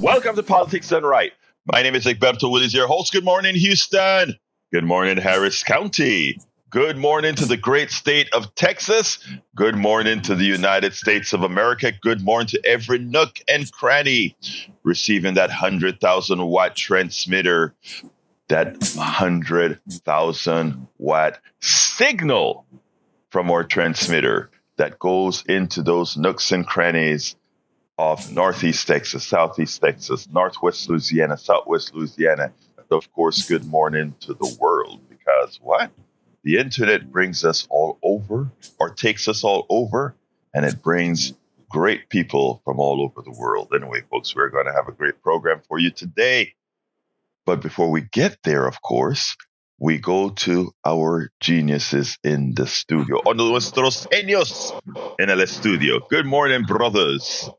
Welcome to Politics Done Right. My name is Egberto, Willies, your host. Good morning, Houston. Good morning, Harris County. Good morning to the great state of Texas. Good morning to the United States of America. Good morning to every nook and cranny receiving that 100,000 watt transmitter, that 100,000 watt signal from our transmitter that goes into those nooks and crannies of Northeast Texas, Southeast Texas, Northwest Louisiana, Southwest Louisiana. And of course, good morning to the world, because what? The internet brings us all over, or takes us all over, and it brings great people from all over the world. Anyway, folks, we're going to have a great program for you today. But before we get there, of course, we go to our geniuses in the studio. O nuestros genios en el estudio. Good morning, brothers.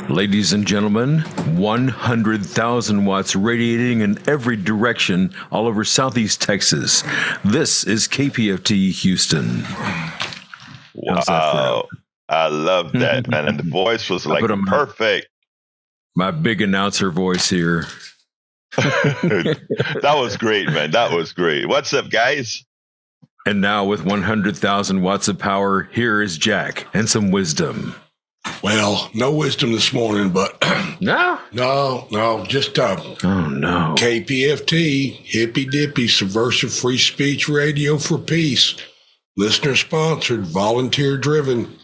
Ladies and gentlemen, 100,000 watts radiating in every direction all over Southeast Texas. This is KPFT Houston. Wow. I love that, man. And the voice was like perfect. My big announcer voice here. That was great, man. That was great. What's up, guys? And now with 100,000 watts of power, here is Jack and some wisdom. Well, no wisdom this morning, but No, just no. KPFT, hippy dippy, subversive free speech radio for peace, listener sponsored, volunteer driven,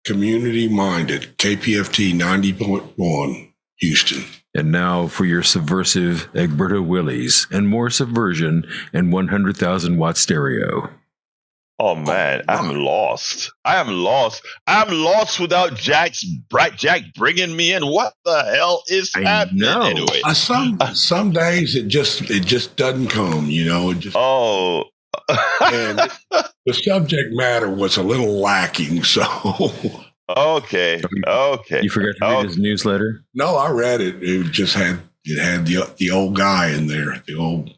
community minded. KPFT 90.1 Houston. And now for your subversive Egberto Willies and more subversion and 100,000 watt stereo. Oh man, I'm lost. I'm lost without Jack bringing me in. What the hell is happening? Anyway, some days it just doesn't come. It just and the subject matter was a little lacking. So okay. You forgot to read his newsletter? No, I read it. It just had the old guy in there. The old.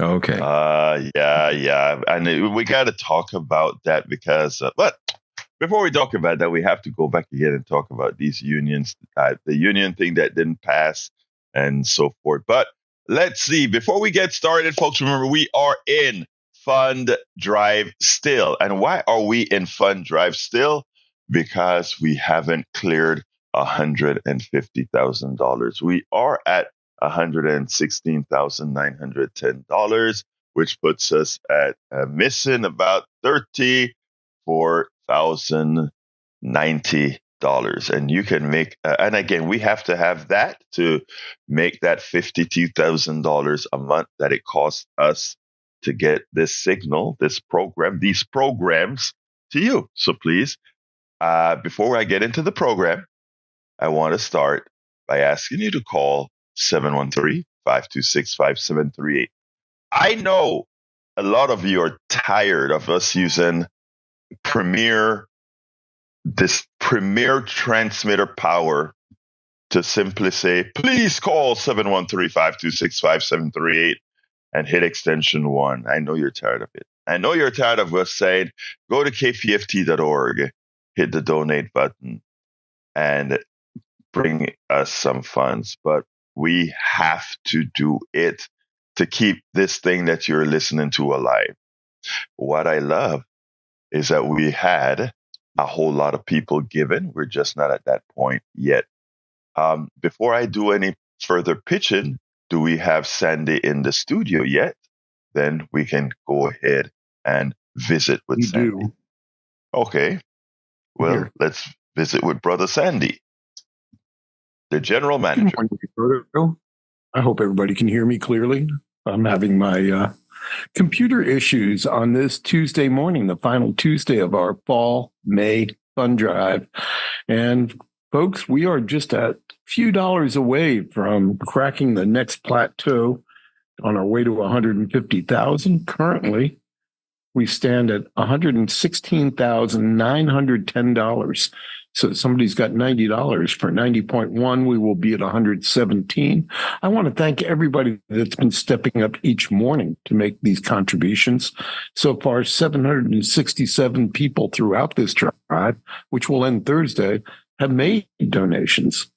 Okay. Yeah. And we got to talk about that because, but before we talk about that, we have to go back again and talk about these unions, the union thing that didn't pass and so forth. But let's see. Before we get started, folks, remember we are in Fund Drive still. And why are we in Fund Drive still? Because we haven't cleared $150,000. We are at $116,910, which puts us at missing about $34,090. And you can make, and again, we have to have that to make that $52,000 a month that it costs us to get this signal, these programs to you. So please, before I get into the program, I want to start by asking you to call 713-526-5738. I know a lot of you are tired of us using this premier transmitter power to simply say, please call 713-526-5738 and hit extension 1. I know you're tired of it. I know you're tired of us saying, go to kpft.org, hit the donate button, and bring us some funds. But we have to do it to keep this thing that you're listening to alive. What I love is that we had a whole lot of people giving. We're just not at that point yet. Before I do any further pitching, do we have Sandy in the studio yet? Then we can go ahead and visit with Sandy. Do. Okay. Well, Here. Let's visit with Brother Sandy, the general manager. I hope everybody can hear me clearly. I'm having my computer issues on this Tuesday morning, the final Tuesday of our fall May fund drive. And folks, we are just a few dollars away from cracking the next plateau on our way to 150,000. Currently, we stand at $116,910. So somebody's got $90 for 90.1. We will be at 117. I want to thank everybody that's been stepping up each morning to make these contributions. So far, 767 people throughout this drive, which will end Thursday, have made donations.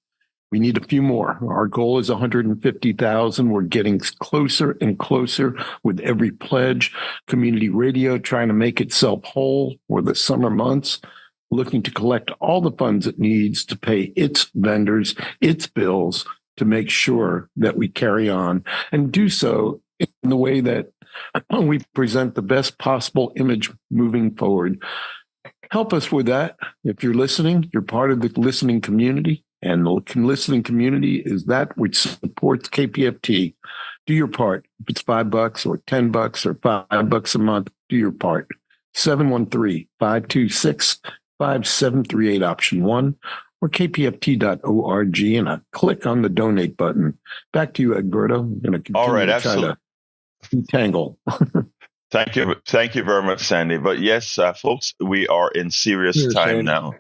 We need a few more. Our goal is 150,000. We're getting closer and closer with every pledge. Community radio trying to make itself whole for the summer months, looking to collect all the funds it needs to pay its vendors, its bills, to make sure that we carry on and do so in the way that we present the best possible image moving forward. Help us with that. If you're listening, you're part of the listening community. And the listening community is that which supports KPFT. Do your part. If it's $5 or $10 or $5 a month, do your part. 713-526-5738, option 1, or kpft.org, and click on the donate button. Back to you, Egberto. I'm going to continue to try to detangle. Thank you very much, Sandy. But yes, folks, we are in serious time now.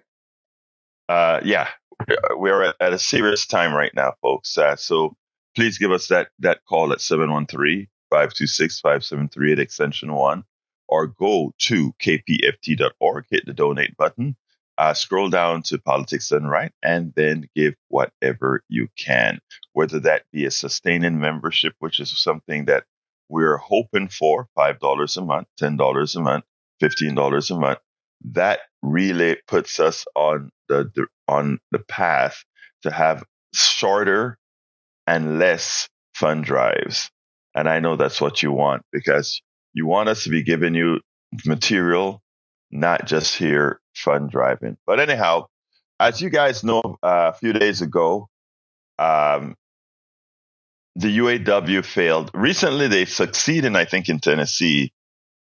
We're at a serious time right now, folks. So please give us that call at 713-526-5738, extension 1, or go to kpft.org, hit the donate button, scroll down to Politics Done Right, and then give whatever you can, whether that be a sustaining membership, which is something that we're hoping for, $5 a month, $10 a month, $15 a month. That really puts us on the path to have shorter and less fund drives. And I know that's what you want, because you want us to be giving you material, not just here fund driving. But anyhow, as you guys know, a few days ago, the UAW failed. Recently, they succeeded, I think, in Tennessee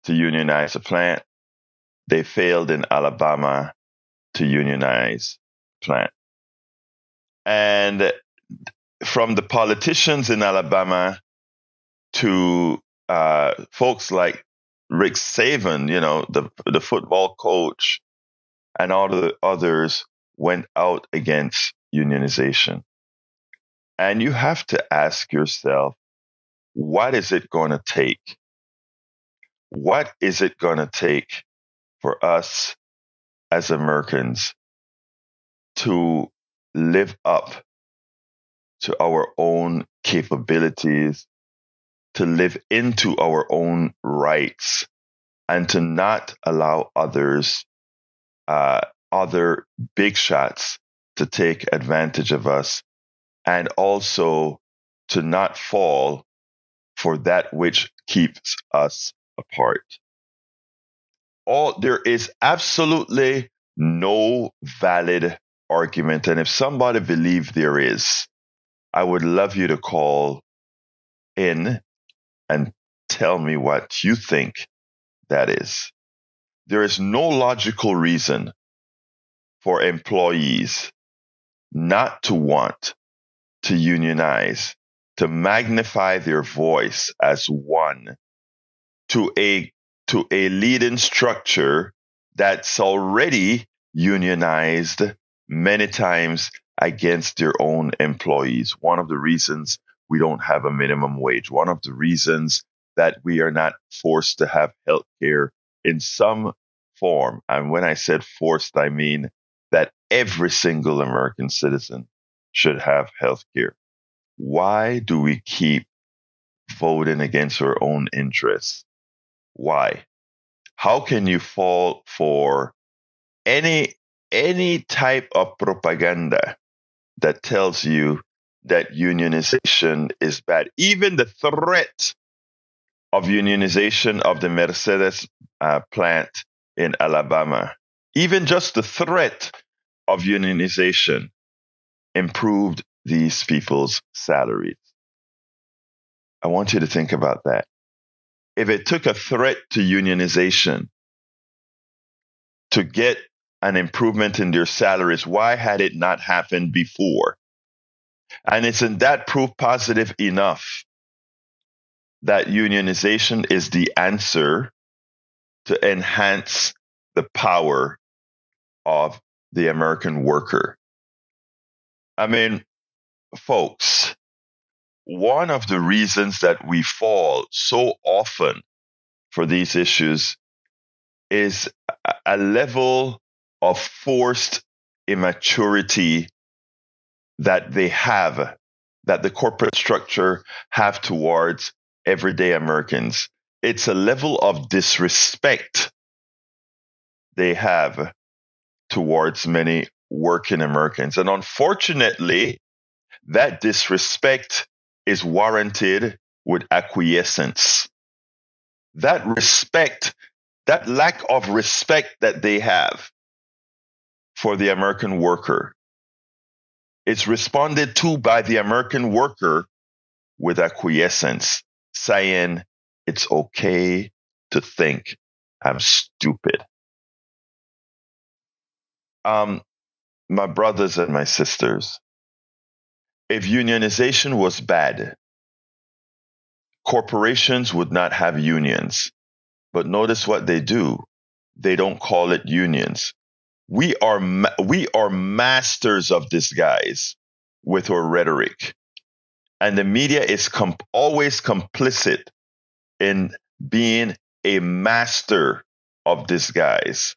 to unionize a plant. They failed in Alabama to unionize plant. And from the politicians in Alabama to folks like Rick Saban, the football coach, and all the others went out against unionization. And you have to ask yourself, what is it going to take? What is it going to take for us as Americans to live up to our own capabilities, to live into our own rights, and to not allow other big shots to take advantage of us, and also to not fall for that which keeps us apart. There is absolutely no valid argument, and if somebody believes there is, I would love you to call in and tell me what you think that is. There is no logical reason for employees not to want to unionize, to magnify their voice as one to a leading structure that's already unionized many times against their own employees. One of the reasons we don't have a minimum wage, one of the reasons that we are not forced to have health care in some form. And when I said forced, I mean that every single American citizen should have health care. Why do we keep voting against our own interests? Why? How can you fall for any type of propaganda that tells you that unionization is bad? Even the threat of unionization of the Mercedes plant in Alabama, even just the threat of unionization improved these people's salaries. I want you to think about that. If it took a threat to unionization to get an improvement in their salaries, why had it not happened before? And isn't that proof positive enough that unionization is the answer to enhance the power of the American worker? I mean, folks, one of the reasons that we fall so often for these issues is a level of forced immaturity that they have, that the corporate structure have towards everyday Americans. It's a level of disrespect they have towards many working Americans. And unfortunately, that disrespect is warranted with acquiescence. That respect, that lack of respect that they have for the American worker is responded to by the American worker with acquiescence, saying it's okay to think I'm stupid. My brothers and my sisters, if unionization was bad, corporations would not have unions. But notice what they do. They don't call it unions. We are masters of disguise with our rhetoric. And the media is always complicit in being a master of disguise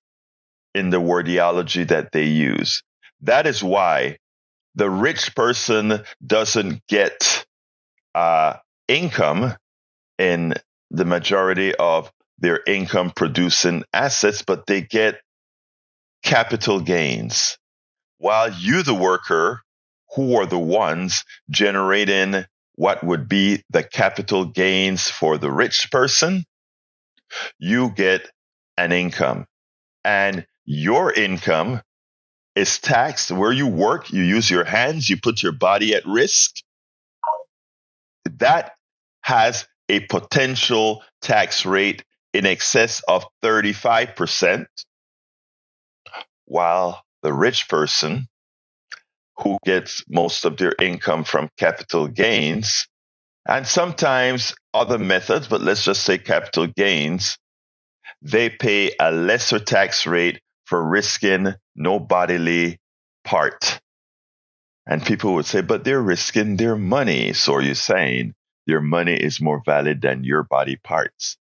in the wordiology that they use. That is why the rich person doesn't get income in the majority of their income producing assets, but they get capital gains. While you, the worker, who are the ones generating what would be the capital gains for the rich person, you get an income. And your income is taxed where you work, you use your hands, you put your body at risk. That has a potential tax rate in excess of 35%, while the rich person who gets most of their income from capital gains, and sometimes other methods, but let's just say capital gains, they pay a lesser tax rate for risking no bodily part. And people would say, but they're risking their money. So are you saying your money is more valid than your body parts?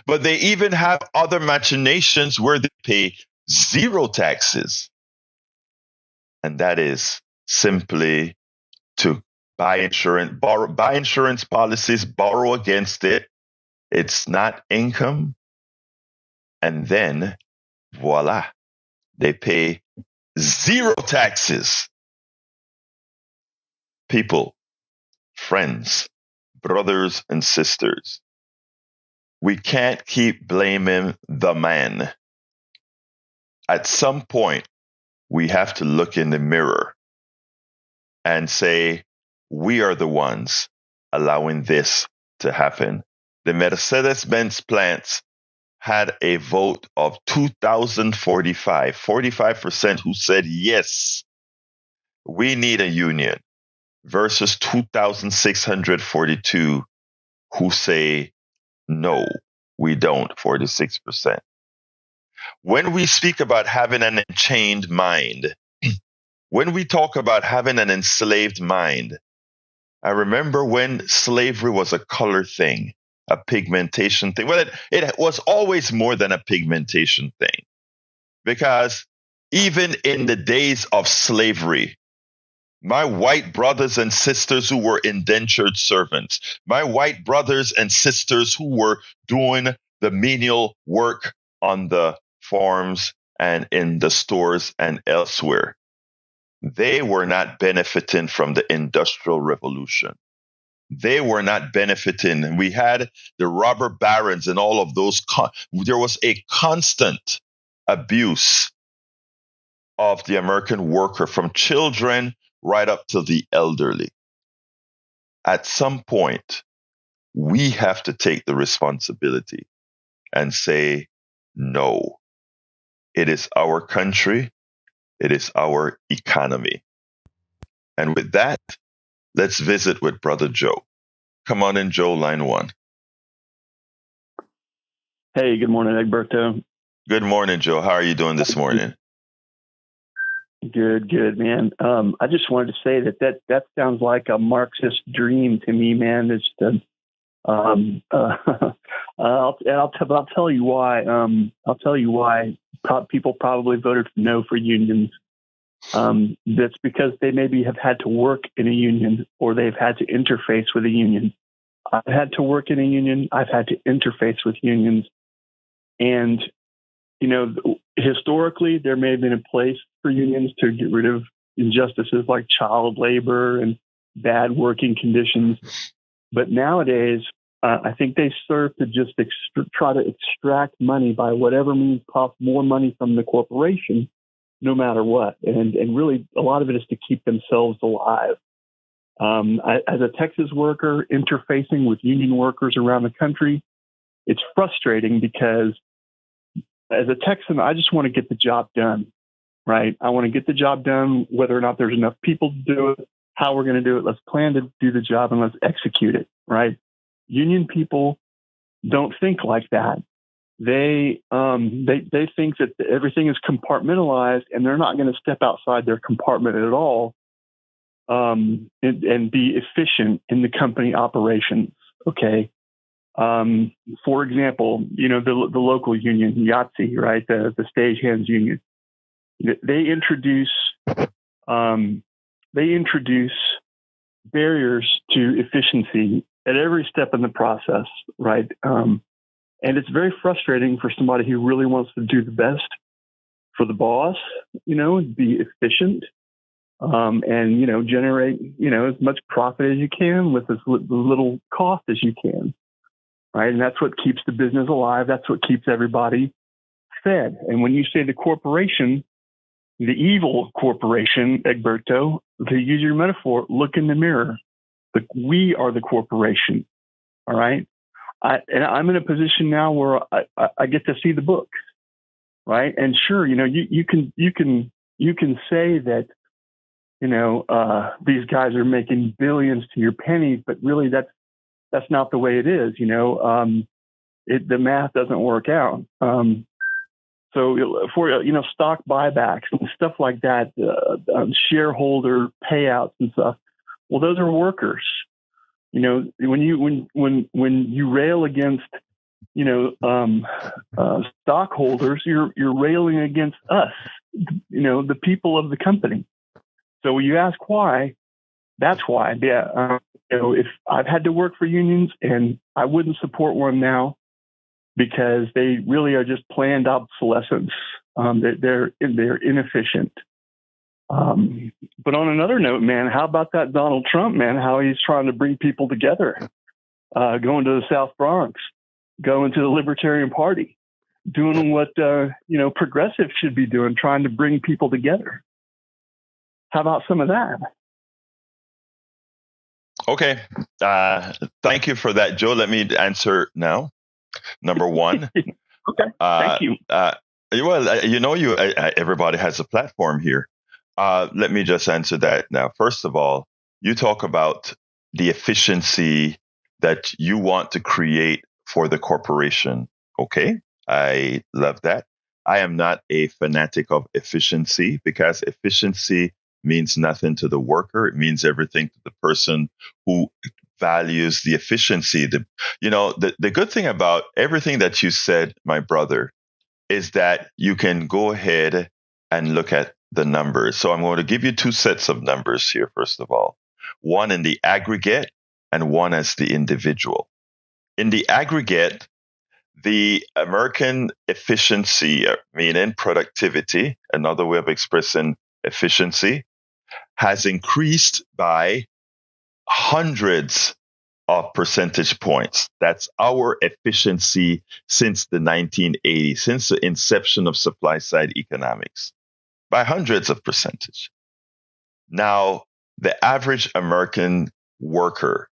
But they even have other machinations where they pay zero taxes. And that is simply to buy insurance policies, borrow against it. It's not income. And then, voila, they pay zero taxes. People, friends, brothers and sisters, we can't keep blaming the man. At some point, we have to look in the mirror and say, we are the ones allowing this to happen. The Mercedes-Benz plants had a vote of 45% who said, yes, we need a union, versus 2,642 who say, no, we don't, 46%. When we speak about having an enchained mind, when we talk about having an enslaved mind, I remember when slavery was a color thing, a pigmentation thing. Well, it was always more than a pigmentation thing, because even in the days of slavery, my white brothers and sisters who were indentured servants, my white brothers and sisters who were doing the menial work on the farms and in the stores and elsewhere, they were not benefiting from the Industrial Revolution. They were not benefiting. We had the robber barons and all of those. There was a constant abuse of the American worker, from children right up to the elderly. At some point, we have to take the responsibility and say, no, it is our country. It is our economy. And with that, let's visit with Brother Joe. Come on in, Joe, line one. Hey, good morning, Egberto. Good morning, Joe. How are you doing this morning? Good, man. I just wanted to say that sounds like a Marxist dream to me, man. It's I'll tell you why. I'll tell you why people probably voted no for unions. That's because they maybe have had to work in a union or they've had to interface with a union. I've had to work in a union. I've had to interface with unions. And, historically, there may have been a place for unions to get rid of injustices like child labor and bad working conditions. But nowadays, I think they serve to just try to extract money by whatever means cost more money from the corporation, no matter what. And really, a lot of it is to keep themselves alive. As a Texas worker interfacing with union workers around the country, it's frustrating because as a Texan, I just want to get the job done, right? I want to get the job done, whether or not there's enough people to do it, how we're going to do it. Let's plan to do the job and let's execute it, right? Union people don't think like that. They think that everything is compartmentalized and they're not going to step outside their compartment at all and be efficient in the company operations. Okay. For example, the local union, YATSE, right? The stagehands union. They introduce barriers to efficiency at every step in the process, right? And it's very frustrating for somebody who really wants to do the best for the boss, be efficient, and, generate, as much profit as you can with as little cost as you can, right? And that's what keeps the business alive. That's what keeps everybody fed. And when you say the corporation, the evil corporation, Egberto, to use your metaphor, look in the mirror. We are the corporation, all right? And I'm in a position now where I get to see the books, right? And sure, you can say that, these guys are making billions to your pennies, but really that's not the way it is. The math doesn't work out. So for stock buybacks and stuff like that, shareholder payouts and stuff. Well, those are workers. When you rail against stockholders, you're railing against us. The people of the company. So when you ask why, that's why. Yeah, if I've had to work for unions, and I wouldn't support one now because they really are just planned obsolescence. They're inefficient. But on another note, man, how about that Donald Trump, man? How he's trying to bring people together, going to the South Bronx, going to the Libertarian Party, doing what progressives should be doing, trying to bring people together. How about some of that? Okay. Thank you for that, Joe. Let me answer now. Number one. Okay. Thank you. Everybody has a platform here. Let me just answer that now. First of all, you talk about the efficiency that you want to create for the corporation. Okay. I love that. I am not a fanatic of efficiency because efficiency means nothing to the worker. It means everything to the person who values the efficiency. The good thing about everything that you said, my brother, is that you can go ahead and look at the numbers. So I'm going to give you two sets of numbers here, first of all. One in the aggregate and one as the individual. In the aggregate, the American efficiency, meaning productivity, another way of expressing efficiency, has increased by hundreds of percentage points. That's our efficiency since the 1980s, since the inception of supply side economics, by hundreds of percentage. Now, the average American worker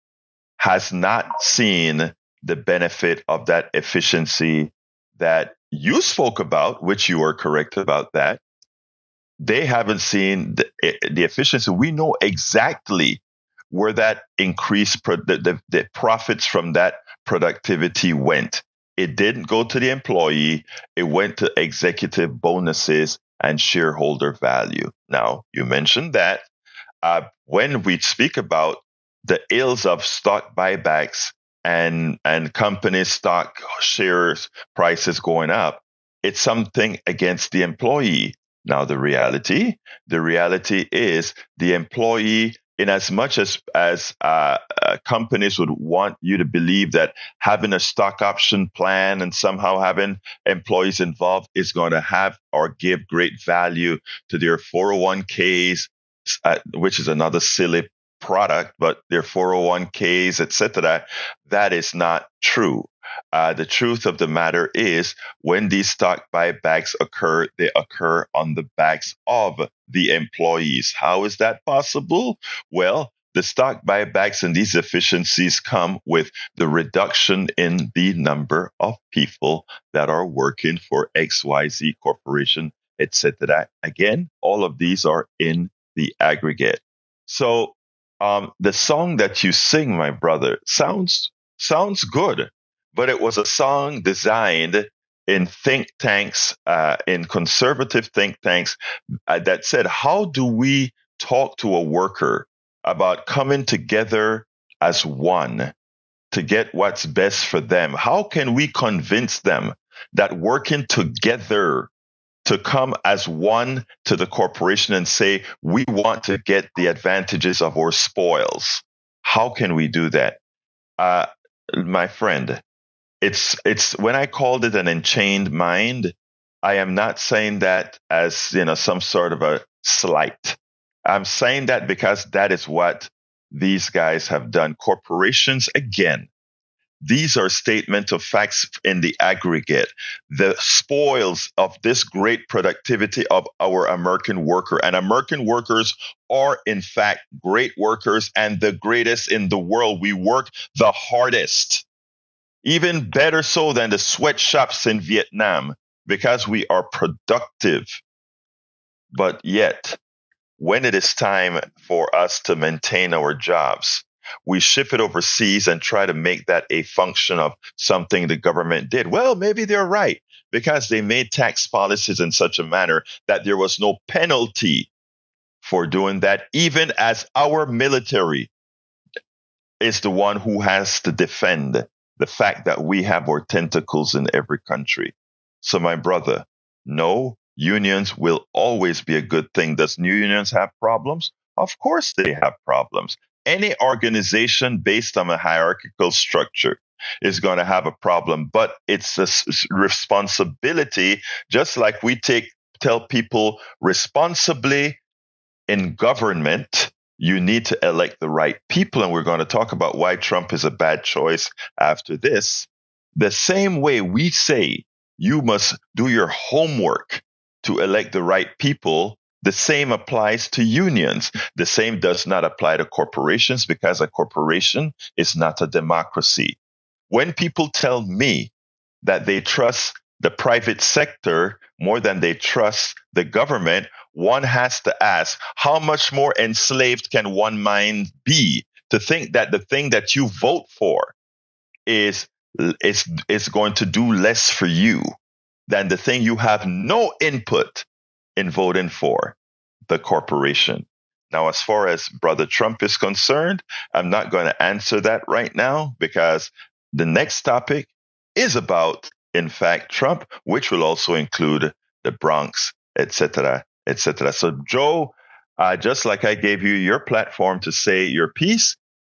has not seen the benefit of that efficiency that you spoke about, which you are correct about that. They haven't seen the efficiency. We know exactly where that increased the profits from that productivity went. It didn't go to the employee. It went to executive bonuses and shareholder value. Now, you mentioned that when we speak about the ills of stock buybacks and company stock shares prices going up, it's something against the employee. Now, the reality is the employee, in as much as companies would want you to believe that having a stock option plan and somehow having employees involved is going to have or give great value to their 401ks, which is another silly product, but their 401ks, etc. That is not true. The truth of the matter is, when these stock buybacks occur, they occur on the backs of the employees. How is that possible? Well, the stock buybacks and these efficiencies come with the reduction in the number of people that are working for XYZ Corporation, etc. Again, all of these are in the aggregate. So the song that you sing, my brother, sounds good, but it was a song designed in think tanks, in conservative think tanks, that said, how do we talk to a worker about coming together as one to get what's best for them? How can we convince them that working together to come as one to the corporation and say, we want to get the advantages of our spoils? How can we do that? My friend, it's when I called it an enchained mind, I am not saying that as, some sort of a slight. I'm saying that because that is what these guys have done. Corporations, again, these are statements of facts in the aggregate. The spoils of this great productivity of our American worker, and American workers are in fact great workers and the greatest in the world. We work the hardest, even better so than the sweatshops in Vietnam, because we are productive. But yet, when it is time for us to maintain our jobs, we ship it overseas and try to make that a function of something the government did. Well, maybe they're right, because they made tax policies in such a manner that there was no penalty for doing that, even as our military is the one who has to defend the fact that we have our tentacles in every country. So, my brother, no, unions will always be a good thing. Does new unions have problems? Of course they have problems. Any organization based on a hierarchical structure is going to have a problem, but it's a responsibility, just like we tell people responsibly in government, you need to elect the right people. And we're going to talk about why Trump is a bad choice after this. The same way we say you must do your homework to elect the right people, the same applies to unions. The same does not apply to corporations, because a corporation is not a democracy. When people tell me that they trust the private sector more than they trust the government, one has to ask, how much more enslaved can one mind be to think that the thing that you vote for is going to do less for you than the thing you have no input in voting for, the corporation? Now, as far as Brother Trump is concerned, I'm not going to answer that right now, because the next topic is about, in fact, Trump, which will also include the Bronx, etc., etc. So, Joe, just like I gave you your platform to say your piece,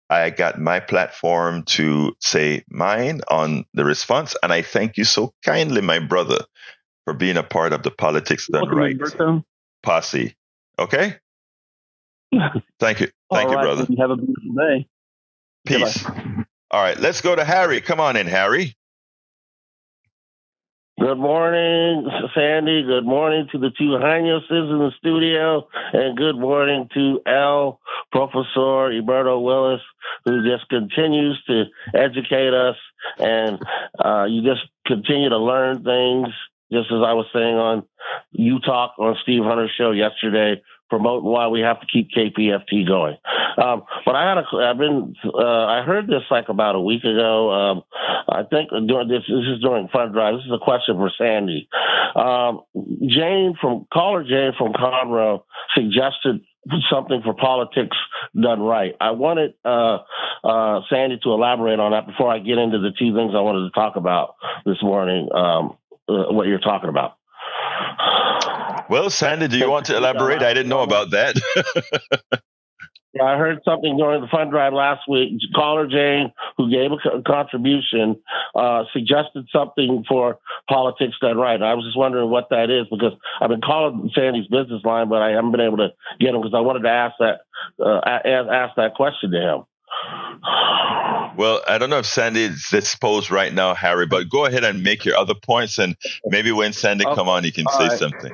I got my platform to say mine on the response. And I thank you so kindly, my brother, for being a part of the Politics Done Right posse. Okay? Thank you. Thank you, brother. Have a beautiful day. Peace. All right, let's go to Harry. Come on in, Harry. Good morning, Sandy. Good morning to the two Heinoses in the studio. And good morning to Professor Egberto Willis, who just continues to educate us. And you just continue to learn things, just as I was saying on You Talk on Steve Hunter's show yesterday, promoting why we have to keep KPFT going. But I heard this like about a week ago. I think this is during Fund Drive. This is a question for Sandy. Caller Jane from Conroe suggested something for Politics Done Right. I wanted Sandy to elaborate on that before I get into the two things I wanted to talk about this morning, what you're talking about. Well, Sandy, do you want to elaborate? I didn't know about that. Yeah, I heard something during the fund drive last week. Caller Jane, who gave a contribution, suggested something for Politics Done Right. I was just wondering what that is, because I've been calling Sandy's business line, but I haven't been able to get him, because I wanted to ask that question to him. Well, I don't know if Sandy is disposed right now, Harry, but go ahead and make your other points, and maybe when Sandy come on, he can say something.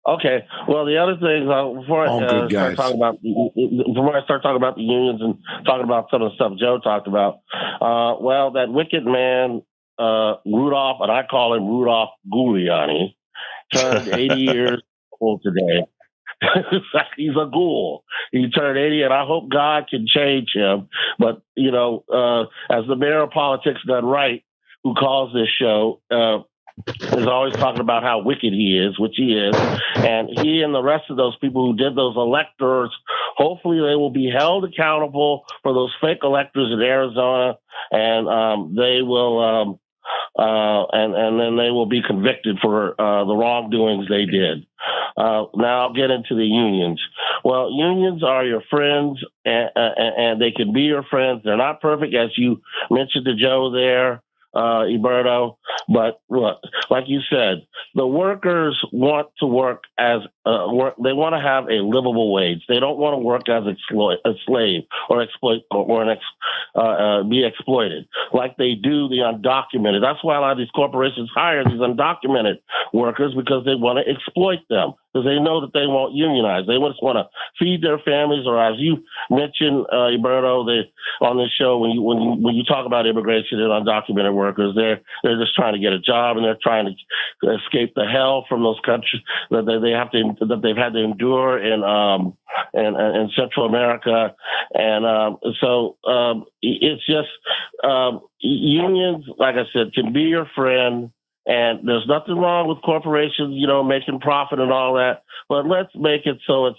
Okay. Well, the other thing, before I start talking about the unions and talking about some of the stuff Joe talked about, well, that wicked man, Rudolph, and I call him Rudolph Giuliani, turned 80 years old today. He's a ghoul. He turned 80, and I hope God can change him. But, as the mayor of Politics Done Right, who calls this show, is always talking about how wicked he is, which he is. And he and the rest of those people who did those electors, hopefully they will be held accountable for those fake electors in Arizona, and they will and then they will be convicted for the wrongdoings they did. Now I'll get into the unions. Well, unions are your friends, and they can be your friends. They're not perfect, as you mentioned to Joe there, Egberto, but look, like you said, the workers want to work as they want to have a livable wage. They don't want to work as a slave or exploit or be exploited like they do the undocumented. That's why a lot of these corporations hire these undocumented workers, because they want to exploit them, because they know that they won't unionize. They just want to feed their families, or as you mentioned, Egberto, on this show, when you talk about immigration and undocumented workers, they're just trying to get a job, and they're trying to escape the hell from those countries that they've had to endure in Central America, and so it's just unions, like I said, can be your friend. And there's nothing wrong with corporations, making profit and all that. But let's make it so it's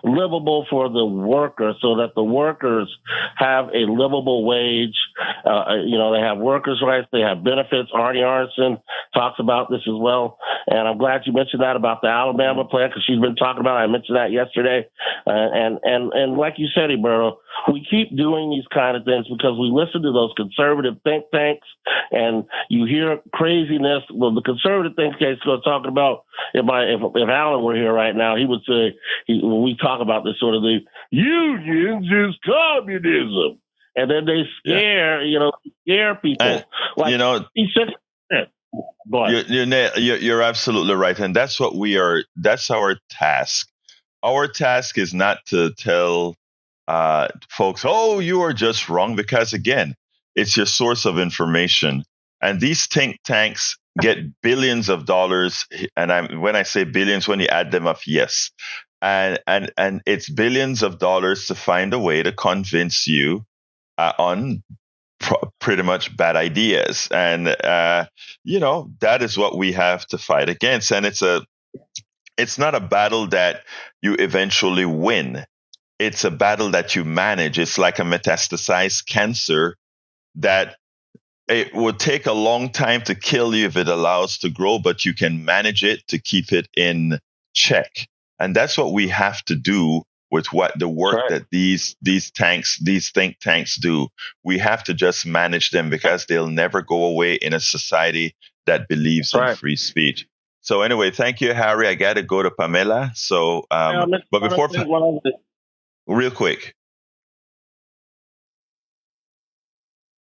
livable for the worker, so that the workers have a livable wage. They have workers' rights, they have benefits. Arnie Arnson talks about this as well. And I'm glad you mentioned that about the Alabama plant, because she's been talking about it. I mentioned that yesterday. And like you said, Egberto, we keep doing these kind of things because we listen to those conservative think tanks, and you hear craziness. Well, the conservative think tanks are talking about, if Alan were here right now, he would say, when we talk about this sort of the unions is communism, and then they scare people. You're absolutely right, and that's what we are. That's our task. Our task is not to tell folks, "Oh, you are just wrong," because again, it's your source of information, and these think tanks get billions of dollars. And when I say billions, when you add them up, yes, and it's billions of dollars to find a way to convince you on pretty much bad ideas, and that is what we have to fight against. And it's not a battle that you eventually win. It's a battle that you manage. It's like a metastasized cancer that it would take a long time to kill you if it allows to grow, but you can manage it to keep it in check. And that's what we have to do with the work that these think tanks do. We have to just manage them, because they'll never go away in a society that believes in free speech. So anyway, thank you, Harry. I got to go to Pamela. So, but before, real quick,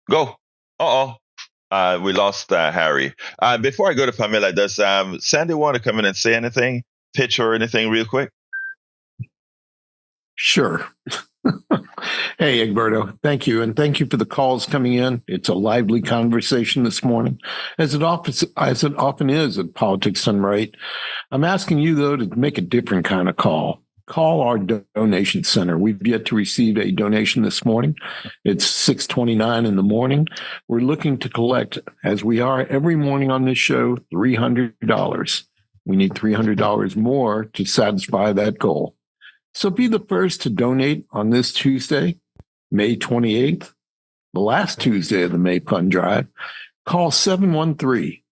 go. We lost Harry. Before I go to Pamela, does Sandy want to come in and say anything, pitch or anything real quick? Sure. Hey, Egberto, thank you. And thank you for the calls coming in. It's a lively conversation this morning, as it often is at Politics Done Right. I'm asking you, though, to make a different kind of call. Call our donation center. We've yet to receive a donation this morning. It's 6:29 in the morning. We're looking to collect, as we are every morning on this show, $300. We need $300 more to satisfy that goal. So be the first to donate on this Tuesday, May 28th, the last Tuesday of the May Fund Drive. Call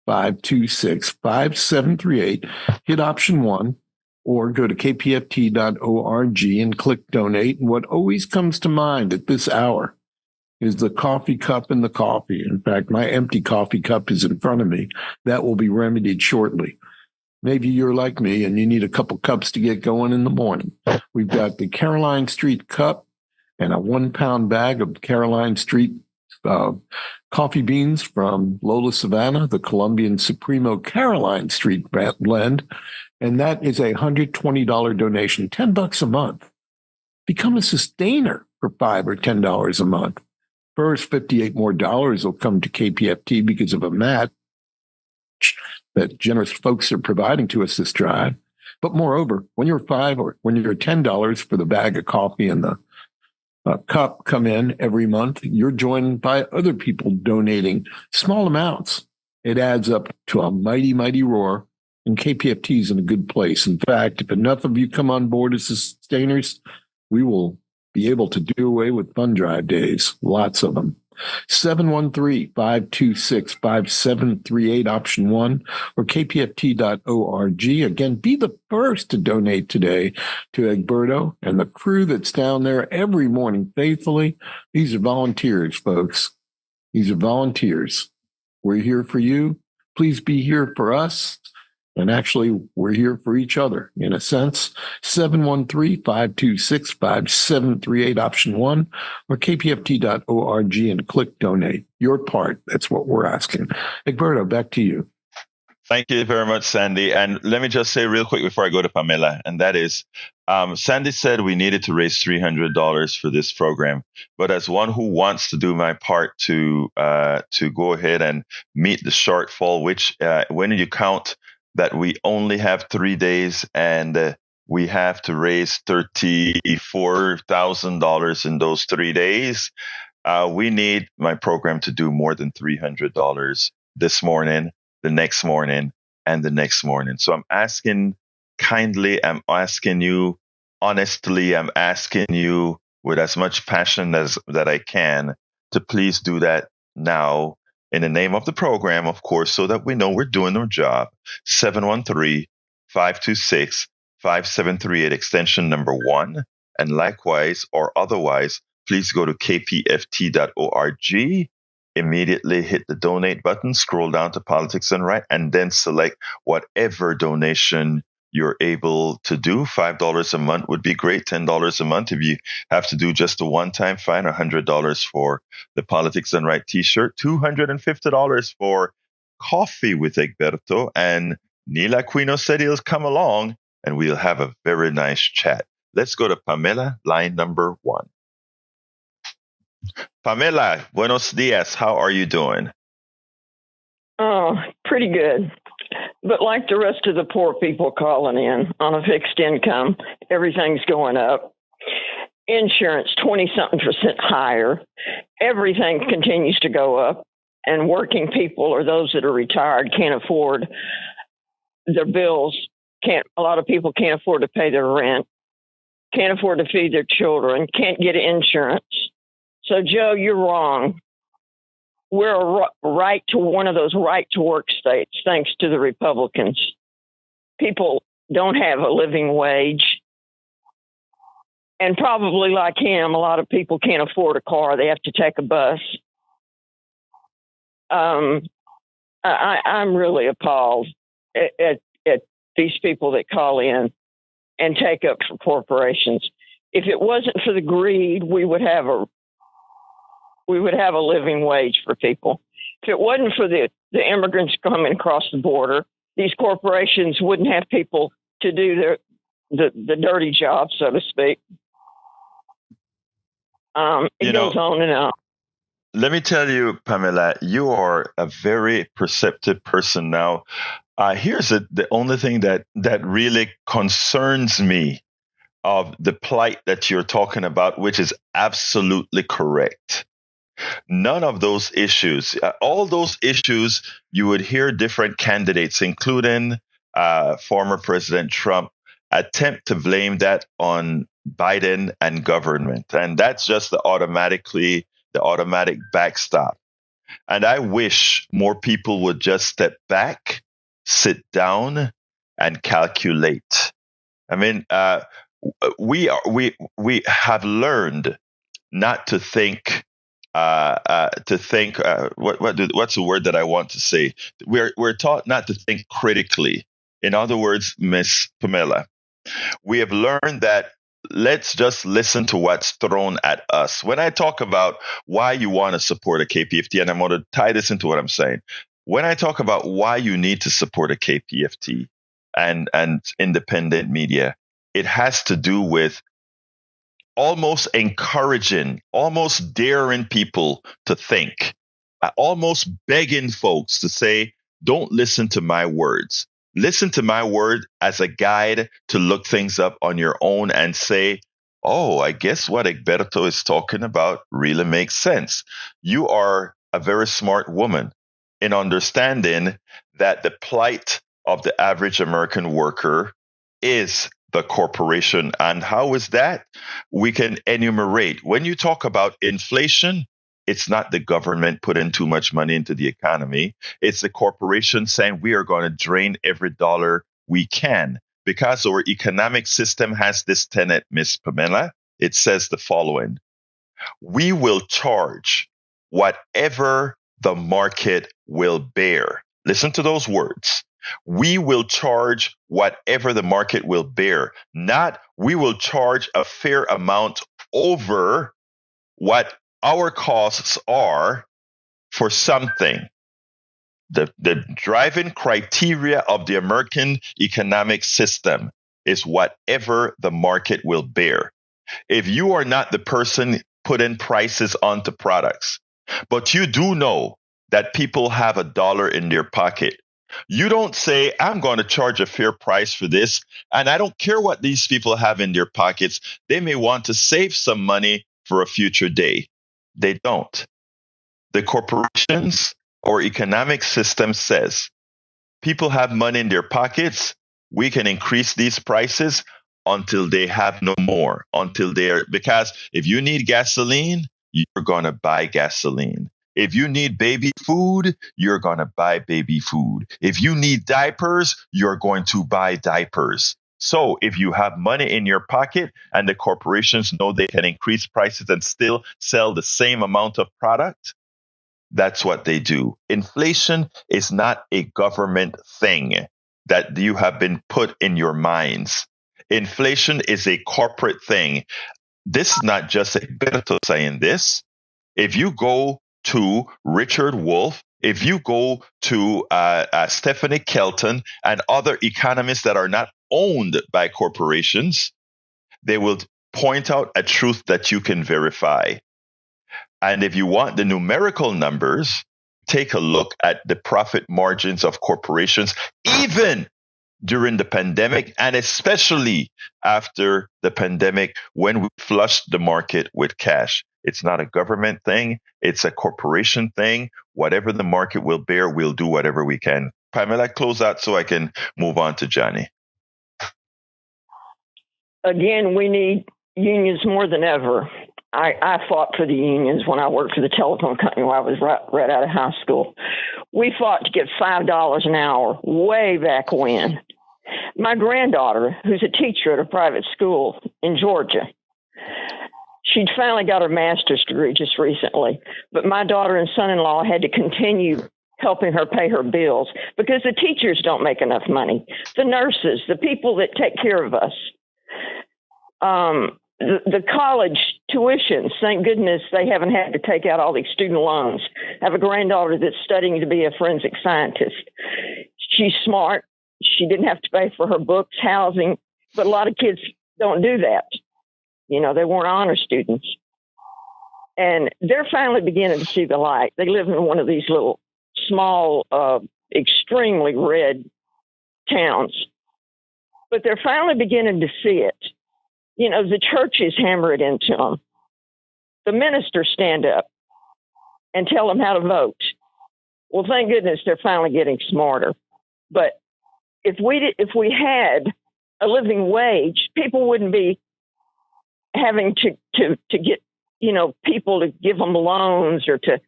526-5738. Hit option 1 or go to kpft.org and click donate. And what always comes to mind at this hour is the coffee cup and the coffee. In fact, my empty coffee cup is in front of me. That will be remedied shortly. Maybe you're like me and you need a couple cups to get going in the morning. We've got the Caroline Street cup and a 1-pound bag of Caroline Street coffee beans from Lola Savannah, the Colombian Supremo Caroline Street blend. And that is a $120 donation, $10 a month. Become a sustainer for $5 or $10 a month. First, $58 more will come to KPFT because of a match that generous folks are providing to us this drive. But moreover, when you're $5 or when you're $10 for the bag of coffee and the cup come in every month, you're joined by other people donating small amounts. It adds up to a mighty, mighty roar, and KPFT is in a good place. In fact, if enough of you come on board as sustainers, we will be able to do away with fund drive days, lots of them. 713-526-5738, option 1, or kpft.org. Again, be the first to donate today to Egberto and the crew that's down there every morning faithfully. These are volunteers, folks. These are volunteers. We're here for you. Please be here for us. And actually, we're here for each other, in a sense. 713-526-5738, option 1, or kpft.org and click donate. Your part. That's what we're asking. Egberto, back to you. Thank you very much, Sandy. And let me just say real quick before I go to Pamela, and that is, Sandy said we needed to raise $300 for this program. But as one who wants to do my part to go ahead and meet the shortfall, which when you count that we only have 3 days and we have to raise $34,000 in those 3 days, we need my program to do more than $300 this morning, the next morning, and the next morning. So I'm asking kindly, I'm asking you honestly, I'm asking you with as much passion as that I can to please do that now in the name of the program, of course, so that we know we're doing our job. 713-526-5738, extension number 1. And likewise or otherwise, please go to kpft.org. Immediately hit the donate button, scroll down to Politics and Right, and then select whatever donation you're able to do. $5 a month would be great. $10 a month if you have to do just a one-time fine. $100 for the Politics and Right T-shirt. $250 for coffee with Egberto. And Neil Aquino said he'll come along, and we'll have a very nice chat. Let's go to Pamela, line number 1. Pamela, buenos dias. How are you doing? Oh, pretty good. But like the rest of the poor people calling in on a fixed income, everything's going up. Insurance, 20-something% higher. Everything continues to go up. And working people or those that are retired can't afford their bills. A lot of people can't afford to pay their rent, can't afford to feed their children, can't get insurance. So, Joe, you're wrong. We're one of those right-to-work states, thanks to the Republicans. People don't have a living wage. And probably like him, a lot of people can't afford a car. They have to take a bus. I'm really appalled at these people that call in and take up for corporations. If it wasn't for the greed, we would have a living wage for people. If it wasn't for the immigrants coming across the border, these corporations wouldn't have people to do the dirty job, so to speak. It goes on and on. Let me tell you, Pamela, you are a very perceptive person. Now, here's the only thing that really concerns me of the plight that you're talking about, which is absolutely correct. None of those issues, all those issues, you would hear different candidates, including former President Trump, attempt to blame that on Biden and government. And that's just the automatic backstop. And I wish more people would just step back, sit down, and calculate. I mean, we have learned not to think. What's the word that I want to say? We're taught not to think critically. In other words, Miss Pamela, we have learned that let's just listen to what's thrown at us. When I talk about why you want to support a KPFT, and I'm going to tie this into what I'm saying. When I talk about why you need to support a KPFT and independent media, it has to do with almost encouraging, almost daring people to think, almost begging folks to say, don't listen to my words. Listen to my word as a guide to look things up on your own and say, oh, I guess what Egberto is talking about really makes sense. You are a very smart woman in understanding that the plight of the average American worker is the corporation. And how is that? We can enumerate. When you talk about inflation, it's not the government putting too much money into the economy. It's the corporation saying we are going to drain every dollar we can. Because our economic system has this tenet, Miss Pamela, it says the following. We will charge whatever the market will bear. Listen to those words. We will charge whatever the market will bear, not we will charge a fair amount over what our costs are for something. The driving criteria of the American economic system is whatever the market will bear. If you are not the person putting prices onto products, but you do know that people have $1 in their pocket, you don't say, I'm going to charge a fair price for this, and I don't care what these people have in their pockets. They may want to save some money for a future day. They don't. The corporations or economic system says people have money in their pockets. We can increase these prices until they have no more, because if you need gasoline, you're going to buy gasoline. If you need baby food, you're going to buy baby food. If you need diapers, you're going to buy diapers. So if you have money in your pocket and the corporations know they can increase prices and still sell the same amount of product, that's what they do. Inflation is not a government thing that you have been put in your minds. Inflation is a corporate thing. This is not just Egberto saying this. If you go to Richard Wolff, if you go to Stephanie Kelton and other economists that are not owned by corporations, they will point out a truth that you can verify. And if you want the numerical numbers, take a look at the profit margins of corporations, even during the pandemic, and especially after the pandemic when we flushed the market with cash. It's not a government thing. It's a corporation thing. Whatever the market will bear, we'll do whatever we can. Pamela, close out so I can move on to Johnny. Again, we need unions more than ever. I fought for the unions when I worked for the telephone company when I was right out of high school. We fought to get $5 an hour way back when. My granddaughter, who's a teacher at a private school in Georgia, she'd finally got her master's degree just recently, but my daughter and son-in-law had to continue helping her pay her bills because the teachers don't make enough money. The nurses, the people that take care of us, the college tuitions, thank goodness they haven't had to take out all these student loans. I have a granddaughter that's studying to be a forensic scientist. She's smart. She didn't have to pay for her books, housing, but a lot of kids don't do that. You know, they weren't honor students. And they're finally beginning to see the light. They live in one of these little small, extremely red towns, but they're finally beginning to see it. You know, the churches hammer it into them. The ministers stand up and tell them how to vote. Well, thank goodness they're finally getting smarter. But if we had a living wage, people wouldn't be having to get, you know, people to give them loans or to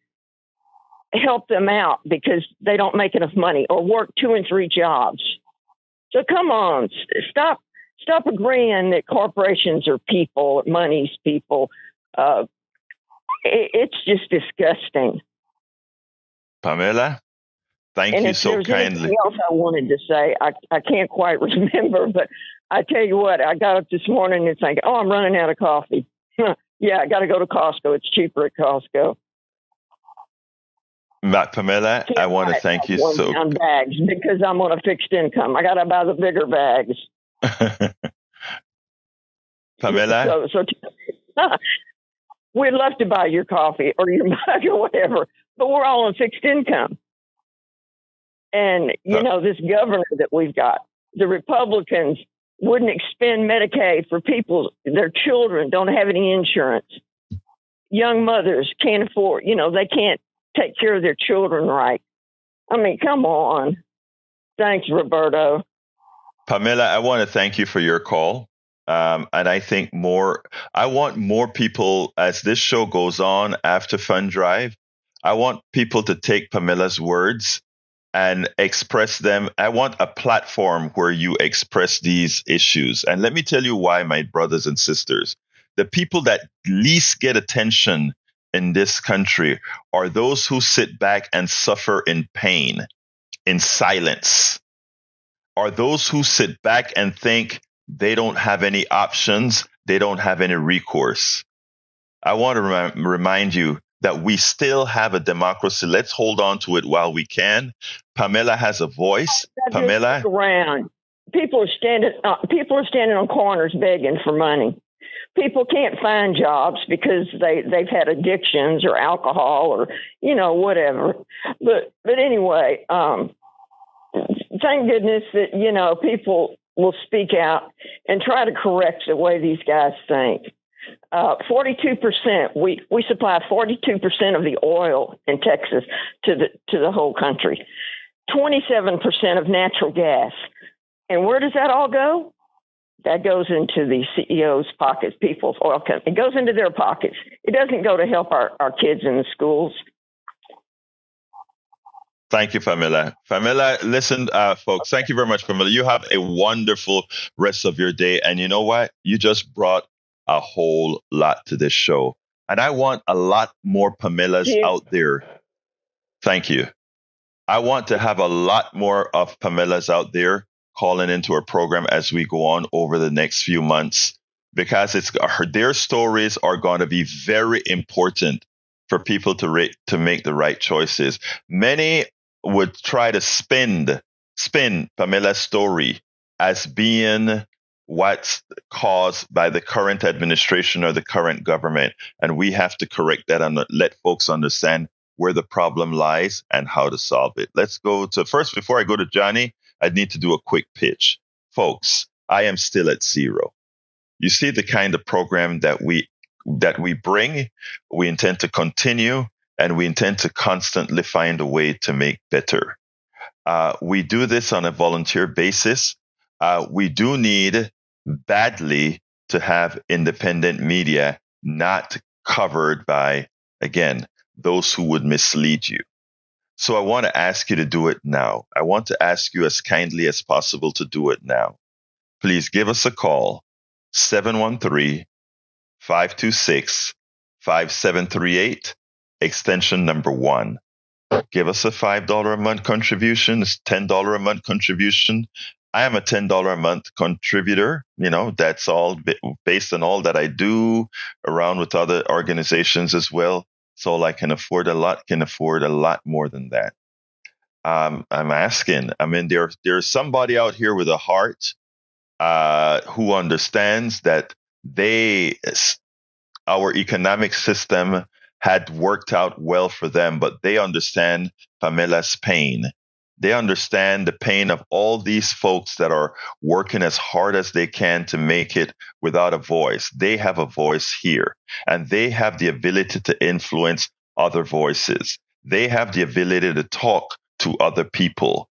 help them out because they don't make enough money or work 2 and 3 jobs. So come on, stop agreeing that corporations are people, money's people. It's just disgusting. Pamela, thank you so kindly. Anything else I wanted to say, I can't quite remember, but I tell you what, I got up this morning and thinking, I'm running out of coffee. Yeah, I got to go to Costco. It's cheaper at Costco. Pamela, I want to thank you so much. Bags because I'm on a fixed income. I got to buy the bigger bags. Pamela, we'd love to buy your coffee or your mug or whatever, but we're all on fixed income. And this governor that we've got, the Republicans wouldn't expend Medicaid for people. Their children don't have any insurance. Young mothers can't afford. They can't take care of their children right. I mean, come on. Thanks, Roberto. Pamela, I want to thank you for your call. And I think I want more people, as this show goes on after Fund Drive, I want people to take Pamela's words and express them. I want a platform where you express these issues. And let me tell you why, my brothers and sisters. The people that least get attention in this country are those who sit back and suffer in pain, in silence, are those who sit back and think they don't have any options, they don't have any recourse. I want to remind you that we still have a democracy. Let's hold on to it while we can. Pamela has a voice. Pamela, around. People are standing on corners begging for money. People can't find jobs because they've had addictions or alcohol or whatever. But anyway, thank goodness that people will speak out and try to correct the way these guys think. 42%. We supply 42% of the oil in Texas to the whole country. 27% of natural gas. And where does that all go? That goes into the CEO's pockets, people's oil company. It goes into their pockets. It doesn't go to help our kids in the schools. Thank you, Pamela. Pamela, listen, folks, thank you very much, Pamela. You have a wonderful rest of your day. And you know what? You just brought a whole lot to this show. And I want a lot more Pamelas out there. Thank you. I want to have a lot more of Pamelas out there calling into our program as we go on over the next few months, because their stories are going to be very important for people to make the right choices. Many would try to spin Pamela's story as being what's caused by the current administration or the current government. And we have to correct that and let folks understand where the problem lies and how to solve it. Let's go to first, before I go to Johnny, I need to do a quick pitch. Folks, I am still at zero. You see the kind of program that we bring, we intend to continue, and we intend to constantly find a way to make better. We do this on a volunteer basis. We do need badly to have independent media not covered by, again, those who would mislead you. So I want to ask you to do it now. I want to ask you as kindly as possible to do it now. Please give us a call, 713-526-5738, extension number 1. Give us a $5 a month contribution. It's $10 a month contribution. I am a $10 a month contributor. That's all based on all that I do around with other organizations as well. So I can afford a lot more than that. I'm asking, there's somebody out here with a heart who understands that our economic system had worked out well for them, but they understand Pamela's pain. They understand the pain of all these folks that are working as hard as they can to make it without a voice. They have a voice here, and they have the ability to influence other voices. They have the ability to talk to other people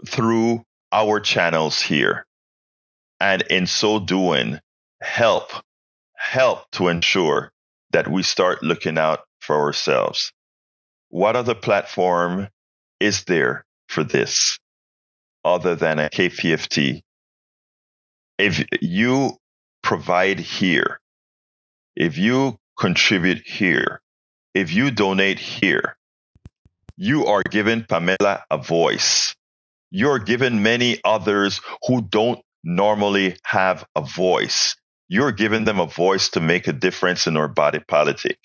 through our channels here. And in so doing, help to ensure that we start looking out for ourselves. what other platform is there for this other than a KPFT? If you provide here, if you contribute here, if you donate here, you are giving Pamela a voice. You're giving many others who don't normally have a voice. You're giving them a voice to make a difference in our body politic.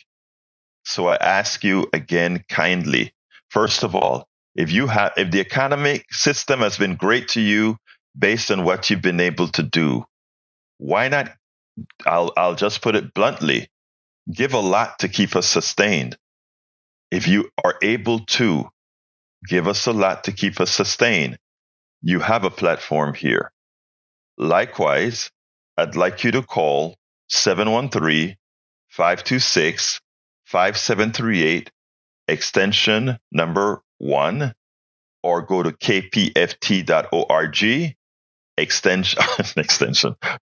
So I ask you again kindly, first of all, if the economic system has been great to you based on what you've been able to do, why not, I'll just put it bluntly, give a lot to keep us sustained. If you are able to give us a lot to keep us sustained, you have a platform here. Likewise, I'd like you to call 713-526-5738, extension number 1, or go to kpft.org, extension.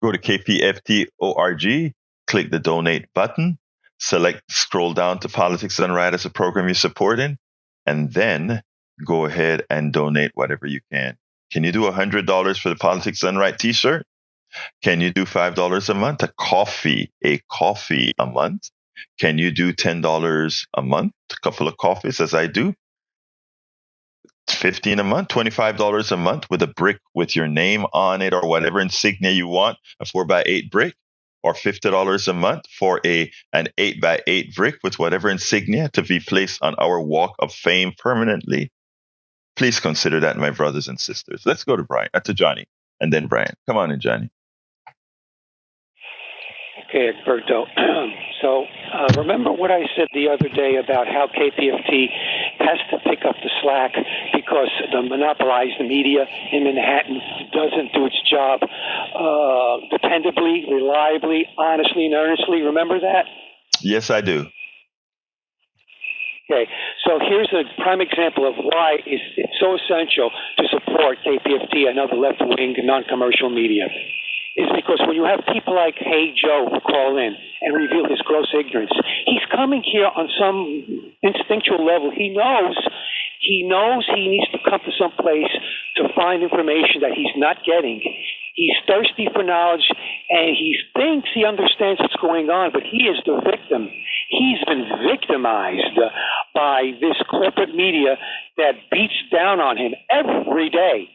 Go to kpft.org, click the donate button, scroll down to Politics Done Right as a program you're supporting, and then go ahead and donate whatever you can. Can you do $100 for the Politics Done Right t-shirt? Can you do $5 a month? A coffee a month? Can you do $10 a month? A couple of coffees, as I do. $15 a month, $25 a month with a brick with your name on it or whatever insignia you want, a 4x8 brick, or $50 a month for an 8x8 brick with whatever insignia to be placed on our walk of fame permanently. Please consider that, my brothers and sisters. Let's go to Johnny, and then Brian. Come on in, Johnny. Okay, Egberto. So remember what I said the other day about how KPFT has to pick up the slack because the monopolized media in Manhattan doesn't do its job dependably, reliably, honestly, and earnestly. Remember that? Yes, I do. Okay, so here's a prime example of why it's so essential to support KPFT and other left-wing non-commercial media. Is because when you have people like Hey Joe who call in and reveal his gross ignorance, he's coming here on some instinctual level. He knows he needs to come to some place to find information that he's not getting. He's thirsty for knowledge, and he thinks he understands what's going on, but he is the victim. He's been victimized by this corporate media that beats down on him every day.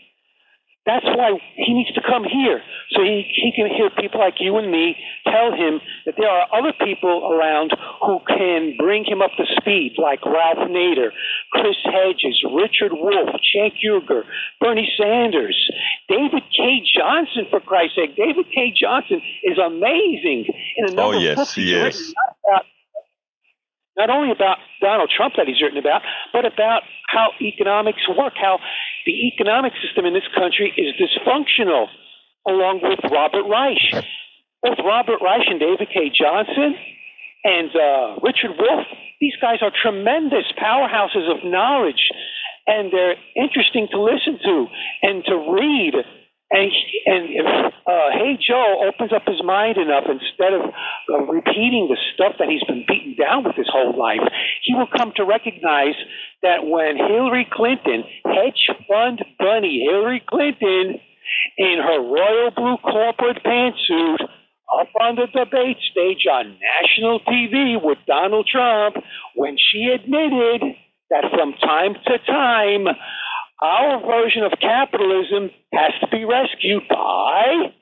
That's why he needs to come here, so he can hear people like you and me tell him that there are other people around who can bring him up to speed, like Ralph Nader, Chris Hedges, Richard Wolff, Cenk Uygur, Bernie Sanders, David K. Johnson, for Christ's sake. David K. Johnson is amazing in a number of books he's written, not only about Donald Trump that he's written about, but about how economics work, how the economic system in this country is dysfunctional, along with Robert Reich. Both Robert Reich and David K. Johnson and Richard Wolff, these guys are tremendous powerhouses of knowledge, and they're interesting to listen to and to read. And if Hey Joe opens up his mind enough, instead of repeating the stuff that he's been beaten down with his whole life, he will come to recognize that when Hillary Clinton, hedge fund bunny Hillary Clinton, in her royal blue corporate pantsuit, up on the debate stage on national TV with Donald Trump, when she admitted that from time to time, our version of capitalism has to be rescued by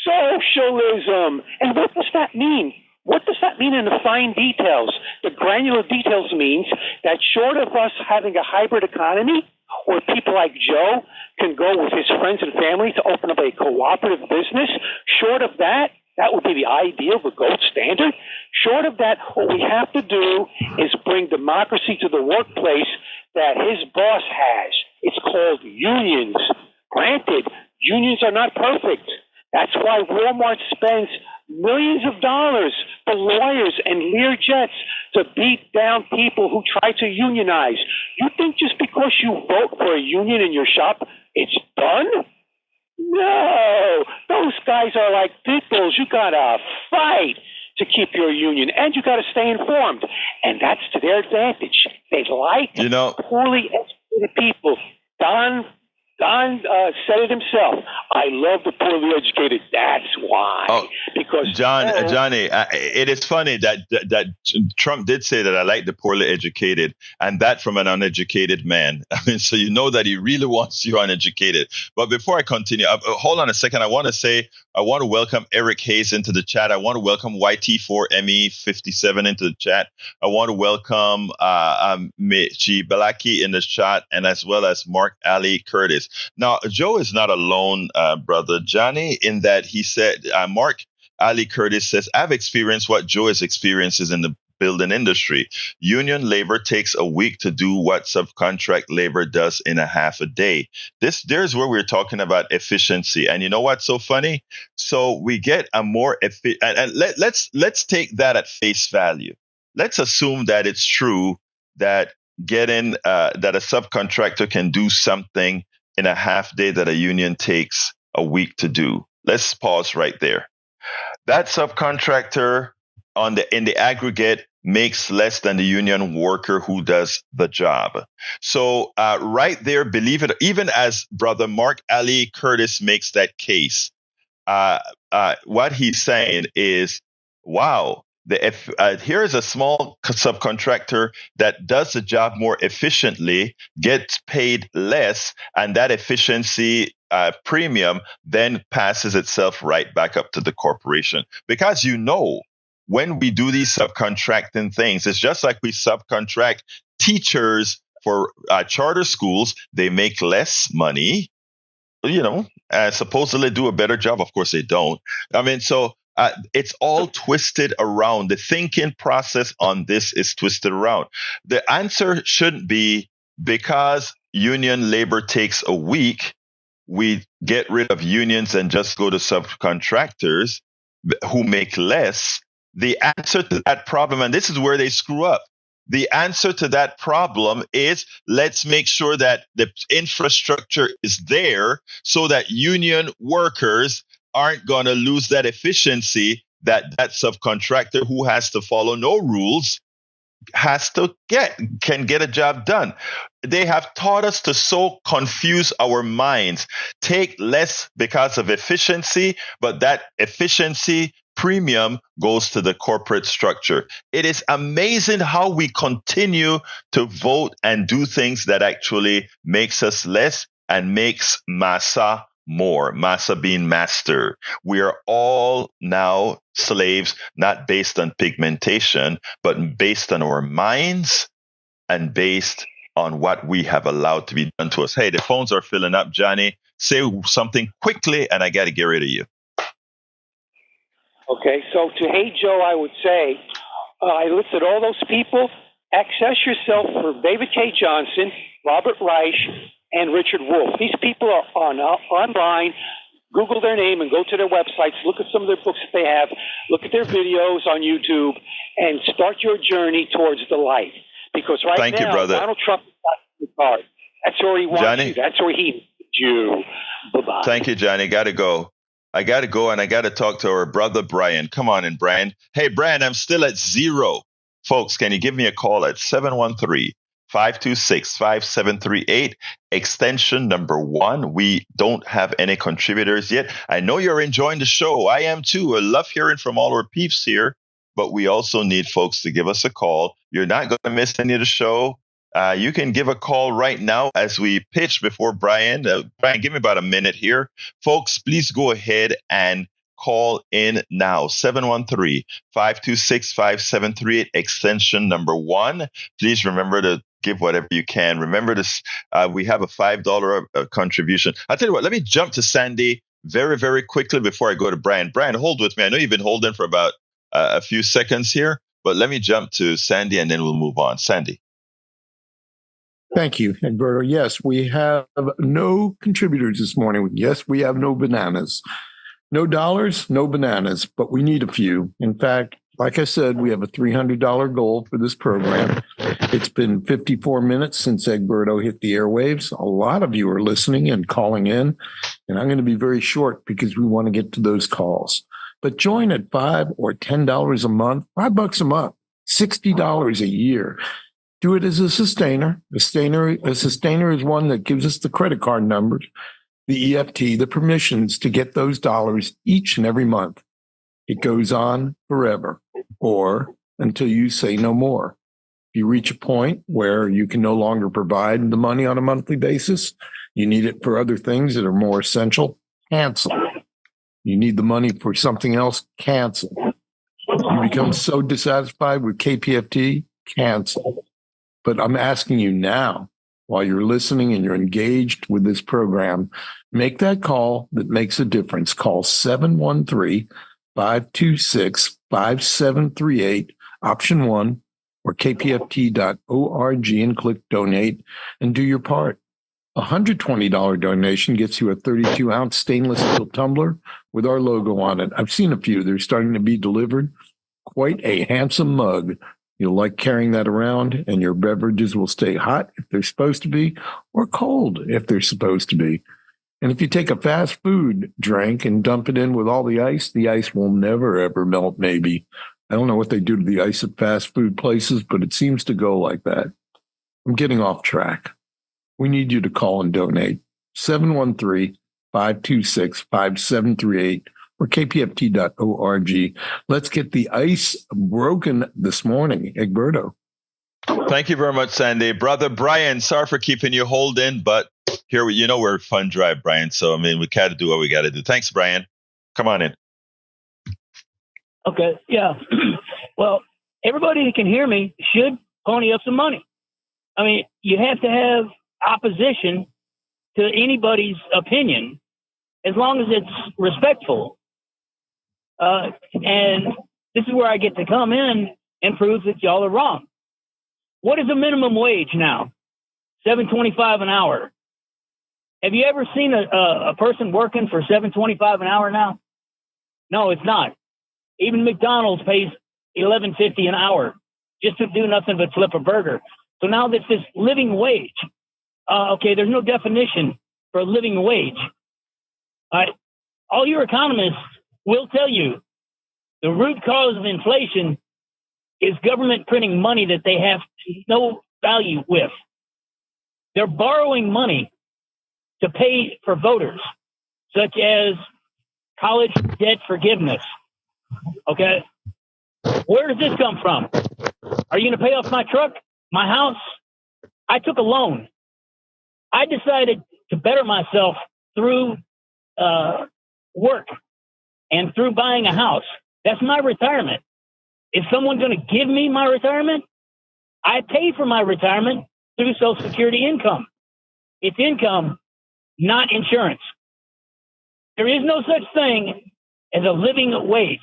socialism. And what does that mean? What does that mean in the fine details? The granular details means that short of us having a hybrid economy, where people like Joe can go with his friends and family to open up a cooperative business, short of that, that would be the ideal, the gold standard. Short of that, what we have to do is bring democracy to the workplace that his boss has. It's called unions. Granted, unions are not perfect. That's why Walmart spends millions of dollars for lawyers and Learjets to beat down people who try to unionize. You think just because you vote for a union in your shop, it's done? No, those guys are like pit bulls. You gotta fight. to keep your union, and you got to stay informed, and that's to their advantage. They like poorly educated people. Don said it himself. I love the poorly educated. That's why. Because Johnny, it is funny that Trump did say that I like the poorly educated, and that from an uneducated man. I mean, so you know that he really wants you uneducated. But before I continue, hold on a second. I want to welcome Eric Hayes into the chat. I want to welcome YT4ME57 into the chat. I want to welcome Mechi Balaki in the chat, and as well as Mark Ali Curtis. Now, Joe is not alone, brother Johnny, in that he said, Mark Ali Curtis says, I've experienced what Joe has experienced in the building industry. Union labor takes a week to do what subcontract labor does in a half a day. There's where we're talking about efficiency. And you know what's so funny? So we get a more efficient, and let's take that at face value. Let's assume that it's true that that a subcontractor can do something in a half day that a union takes a week to do. Let's pause right there. That subcontractor in the aggregate makes less than the union worker who does the job. So right there, believe it, even as brother Mark Ali Curtis makes that case, what he's saying is, wow, here is a small subcontractor that does the job more efficiently, gets paid less, and that efficiency premium then passes itself right back up to the corporation. Because when we do these subcontracting things, it's just like we subcontract teachers for charter schools. They make less money, supposedly do a better job. Of course, they don't. I mean, so it's all twisted around. The thinking process on this is twisted around. The answer shouldn't be because union labor takes a week, we get rid of unions and just go to subcontractors who make less. The answer to that problem, and this is where they screw up, the answer to that problem is let's make sure that the infrastructure is there so that union workers aren't going to lose that efficiency that subcontractor who has to follow no rules can get a job done. They have taught us to so confuse our minds. Take less because of efficiency, but that efficiency premium goes to the corporate structure. It is amazing how we continue to vote and do things that actually makes us less and makes massa more. Massa being master. We are all now slaves, not based on pigmentation, but based on our minds and based on what we have allowed to be done to us. Hey, the phones are filling up, Johnny. Say something quickly, and I got to get rid of you. Okay, so to Hey Joe, I would say, I listed all those people. Access yourself for David K. Johnson, Robert Reich, and Richard Wolff. These people are online. Google their name and go to their websites. Look at some of their books that they have. Look at their videos on YouTube and start your journey towards the light. Because Thank you, brother. Donald Trump is not in the card. That's where he wants you. That's where he needs you. Bye-bye. Thank you, Johnny. Got to go. I got to go, and I got to talk to our brother Brian. Come on in, Brian. Hey, Brian, I'm still at 0. Folks, can you give me a call at 713-526-5738, extension number 1. We don't have any contributors yet. I know you're enjoying the show. I am too. I love hearing from all our peeps here, but we also need folks to give us a call. You're not going to miss any of the show. You can give a call right now as we pitch before Brian. Brian, give me about a minute here. Folks, please go ahead and call in now. 713-526-5738, extension number 1. Please remember to give whatever you can. Remember this. We have a $5 contribution. I'll tell you what, let me jump to Sandy very, very quickly before I go to Brian. Brian, hold with me. I know you've been holding for about a few seconds here, but let me jump to Sandy and then we'll move on. Sandy. Thank you, Egberto. Yes, we have no contributors this morning. Yes, we have no bananas. No dollars, no bananas, but we need a few. In fact, like I said, we have a $300 goal for this program. It's been 54 minutes since Egberto hit the airwaves. A lot of you are listening and calling in, and I'm going to be very short because we want to get to those calls. But join at $5 or $10 a month, $5 a month, $60 a year. Do it as a sustainer. A sustainer is one that gives us the credit card numbers, the EFT, the permissions to get those dollars each and every month. It goes on forever or until you say no more. If you reach a point where you can no longer provide the money on a monthly basis, you need it for other things that are more essential, cancel. You need the money for something else, cancel. You become so dissatisfied with KPFT, cancel. But I'm asking you now, while you're listening and you're engaged with this program, make that call that makes a difference. Call 713-526-5738, option 1, or kpft.org and click donate and do your part. A $120 donation gets you a 32-ounce stainless steel tumbler with our logo on it. I've seen a few. They're starting to be delivered. Quite a handsome mug. You'll like carrying that around, and your beverages will stay hot if they're supposed to be, or cold if they're supposed to be. And if you take a fast food drink and dump it in with all the ice will never, ever melt, maybe. I don't know what they do to the ice at fast food places, but it seems to go like that. I'm getting off track. We need you to call and donate. 713-526-5738 or kpft.org. Let's get the ice broken this morning. Egberto. Thank you very much, Sandy. Brother Brian, sorry for keeping you holding, but here, we're a fun drive, Brian. So, we got to do what we got to do. Thanks, Brian. Come on in. Okay, yeah. Well, everybody who can hear me should pony up some money. You have to have opposition to anybody's opinion as long as it's respectful. And this is where I get to come in and prove that y'all are wrong. What is the minimum wage now? $7.25 an hour. Have you ever seen a person working for $7.25 an hour now? No, it's not. Even McDonald's pays $11.50 an hour just to do nothing but flip a burger. So now that's this living wage. There's no definition for a living wage. All your economists will tell you the root cause of inflation is government printing money that they have no value with. They're borrowing money to pay for voters, such as college debt forgiveness. Okay? Where does this come from? Are you going to pay off my truck, my house? I took a loan. I decided to better myself through work and through buying a house. That's my retirement. Is someone going to give me my retirement? I pay for my retirement through Social Security income. It's income, not insurance. There is no such thing as a living wage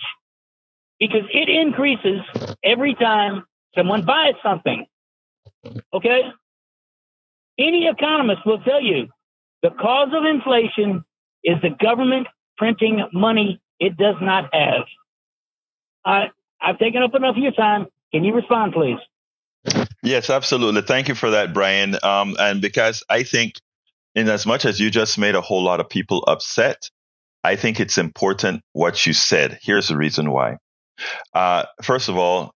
because it increases every time someone buys something. Okay? Any economist will tell you the cause of inflation is the government printing money it does not have. I've taken up enough of your time. Can you respond, please? Yes, absolutely. Thank you for that, Brian. And because I think in as much as you just made a whole lot of people upset, I think it's important what you said. Here's the reason why. First of all,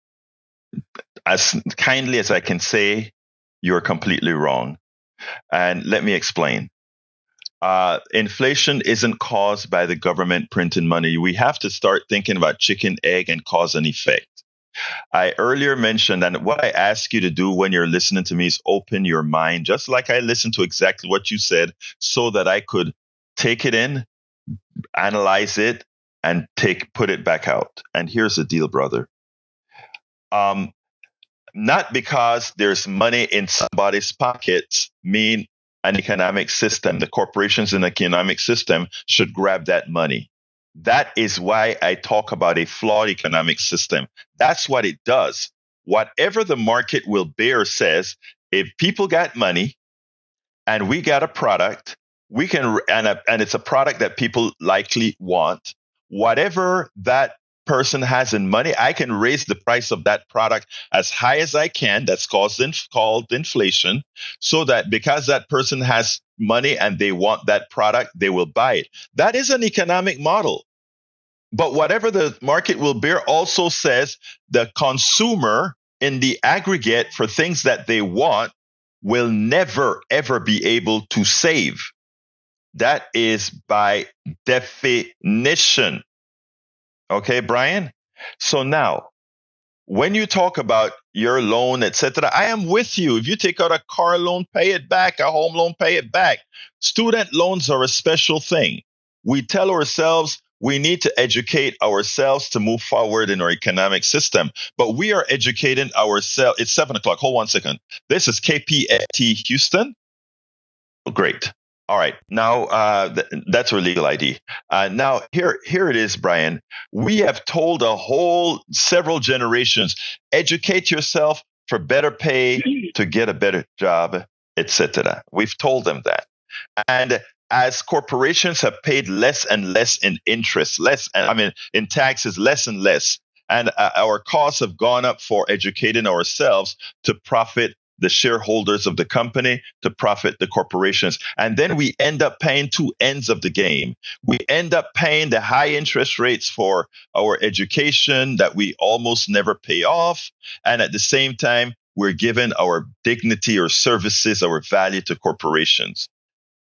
as kindly as I can say, you're completely wrong. And let me explain. Inflation isn't caused by the government printing money. We have to start thinking about chicken, egg, and cause and effect. I earlier mentioned, and what I ask you to do when you're listening to me is open your mind, just like I listened to exactly what you said, so that I could take it in, analyze it, and put it back out. And here's the deal, brother. Not because there's money in somebody's pockets mean an economic system, the corporations in the economic system should grab that money. That is why I talk about a flawed economic system. That's what it does. Whatever the market will bear says, if people got money and we got a product, we can, and it's a product that people likely want, whatever that person has in money, I can raise the price of that product as high as I can. That's called inflation, so that because that person has money and they want that product, they will buy it. That is an economic model. But whatever the market will bear also says the consumer in the aggregate for things that they want will never, ever be able to save. That is by definition. Okay, Brian? So now, when you talk about your loan, etc., I am with you. If you take out a car loan, pay it back, a home loan, pay it back. Student loans are a special thing. We tell ourselves we need to educate ourselves to move forward in our economic system, but we are educating ourselves. It's 7:00. Hold 1 second. This is KPFT Houston. Great. All right. Now, that's our legal ID. Now, here it is, Brian. We have told several generations, educate yourself for better pay, to get a better job, etc. We've told them that. And as corporations have paid less and less in interest, in taxes, less and less, and our costs have gone up for educating ourselves to profit the shareholders of the company, to profit the corporations. And then we end up paying two ends of the game. We end up paying the high interest rates for our education that we almost never pay off. And at the same time, we're giving our dignity or services, our value to corporations.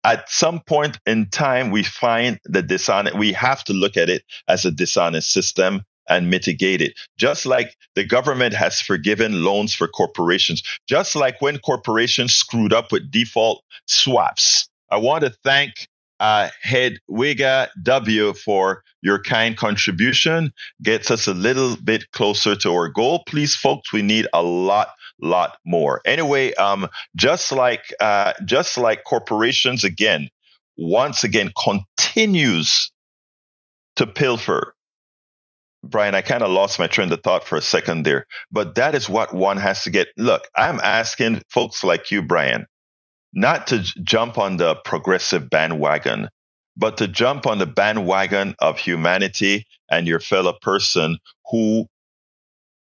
At some point in time, we find that we have to look at it as a dishonest system and mitigate it. Just like the government has forgiven loans for corporations, just like when corporations screwed up with default swaps. I want to thank Hedwiga W for your kind contribution. Gets us a little bit closer to our goal. Please, folks, we need a lot more. Anyway, just like corporations once again continues to pilfer. Brian, I kind of lost my train of thought for a second there, but that is what one has to get. Look, I'm asking folks like you, Brian, not to jump on the progressive bandwagon, but to jump on the bandwagon of humanity and your fellow person who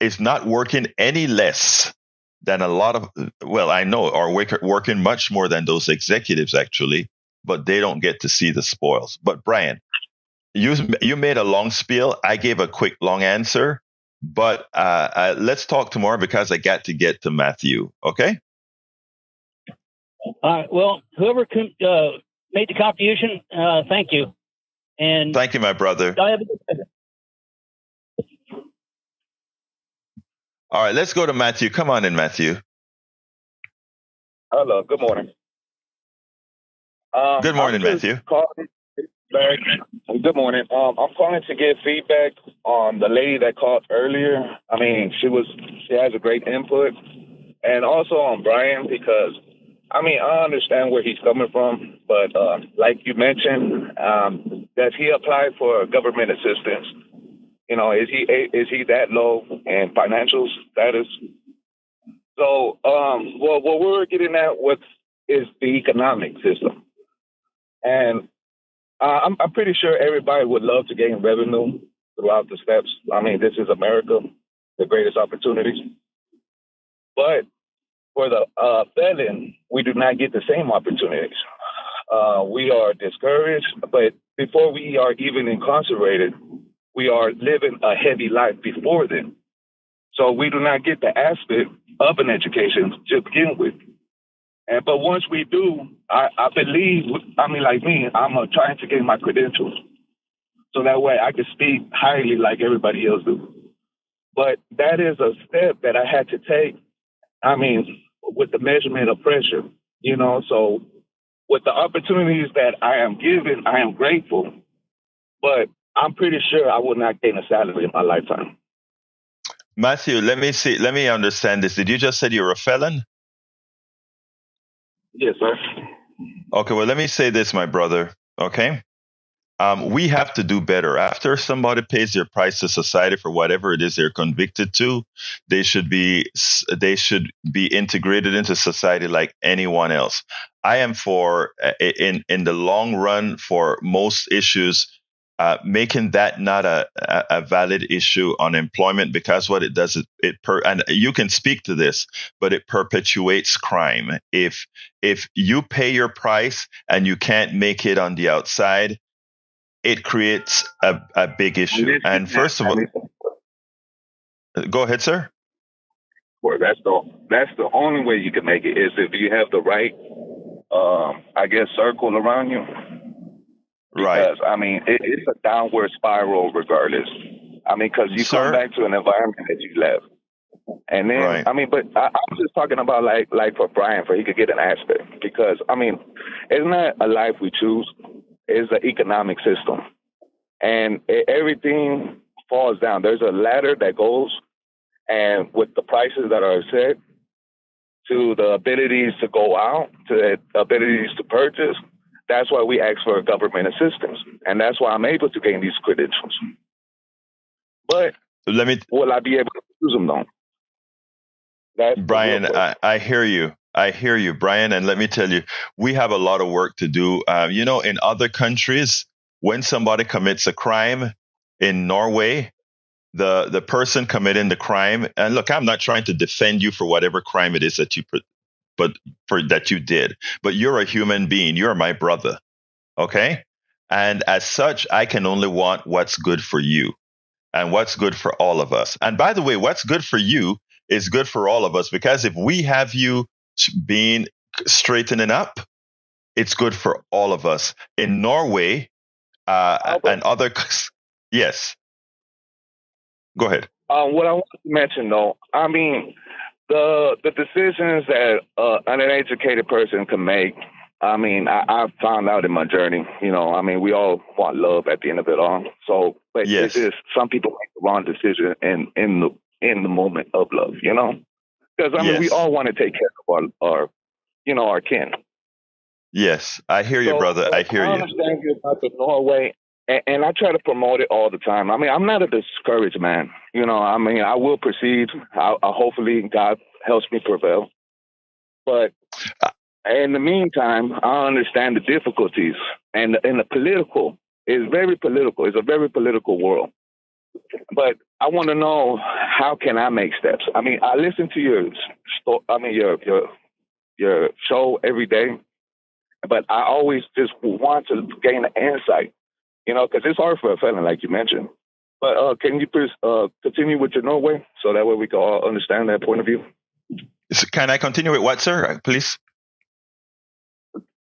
is not working any less than a lot of, I know are working much more than those executives actually, but they don't get to see the spoils. But Brian, you made a long spiel. I gave a quick, long answer. But let's talk tomorrow because I got to get to Matthew. Okay? All right. Well, whoever made the contribution, thank you. And thank you, my brother. I have a good day. All right. Let's go to Matthew. Come on in, Matthew. Hello. Good morning. Good morning, Matthew. Larry, good morning. I'm calling to give feedback on the lady that called earlier. I mean, she has a great input, and also on Brian because, I mean, I understand where he's coming from, but like you mentioned, does he apply for government assistance? You know, is he that low in financial status? So, what we're getting at is the economic system, and I'm pretty sure everybody would love to gain revenue throughout the steps. I mean, this is America, the greatest opportunities. But for the felon, we do not get the same opportunities. We are discouraged, but before we are even incarcerated, we are living a heavy life before then. So we do not get the aspect of an education to begin with. But once we do, I believe, I mean, like me, I'm trying to gain my credentials so that way I can speak highly like everybody else do. But that is a step that I had to take, I mean, with the measurement of pressure, you know. So with the opportunities that I am given, I am grateful. But I'm pretty sure I will not gain a salary in my lifetime. Matthew, let me understand this. Did you just say you're a felon? Yes, sir. Okay, well, let me say this, my brother, okay? We have to do better. After somebody pays their price to society for whatever it is they're convicted to, they should be integrated into society like anyone else. I am for, in the long run, for most issues, making that not a valid issue on employment, because what it does is and you can speak to this, but it perpetuates crime. If you pay your price and you can't make it on the outside, it creates a big issue. And first of all, go ahead, sir. Well, that's the only way you can make it is if you have the right, I guess, circle around you. Because, Right. I mean, it's a downward spiral regardless. I mean, because you come back to an environment that you left. And then, Right. I mean, but I'm just talking about like for Brian, for he could get an aspect. Because, I mean, it's not a life we choose. It's an economic system. And everything falls down. There's a ladder that goes, and with the prices that are set to the abilities to go out, to the abilities to purchase, that's why we ask for government assistance. And that's why I'm able to gain these credentials. But will I be able to use them, though? Brian, I hear you. I hear you, Brian. And let me tell you, we have a lot of work to do. In other countries, when somebody commits a crime in Norway, the person committing the crime, and look, I'm not trying to defend you for whatever crime it is that that you did, but you're a human being. You're my brother. Okay. And as such, I can only want what's good for you and what's good for all of us. And by the way, what's good for you is good for all of us, because if we have you being straightening up, it's good for all of us. In Norway, and other, yes. Go ahead. What I want to mention, though, I mean, the decisions that an uneducated person can make, I mean, I found out in my journey, I mean, we all want love at the end of it all. So, but yes. It's just some people make the wrong decision in the moment of love, because I mean, we all want to take care of our kin. Yes, I hear you, brother. I hear you. I understand you about the Norway, and I try to promote it all the time. I mean, I'm not a discouraged man. I mean, I will proceed. Hopefully, God helps me prevail. But in the meantime, I understand the difficulties, and the political is very political. It's a very political world. But I want to know, how can I make steps? I mean, I listen to your show every day, but I always just want to gain an insight, because it's hard for a felon, like you mentioned. But can you please continue with your Norway, so that way we can all understand that point of view? Can I continue with what, sir? Please.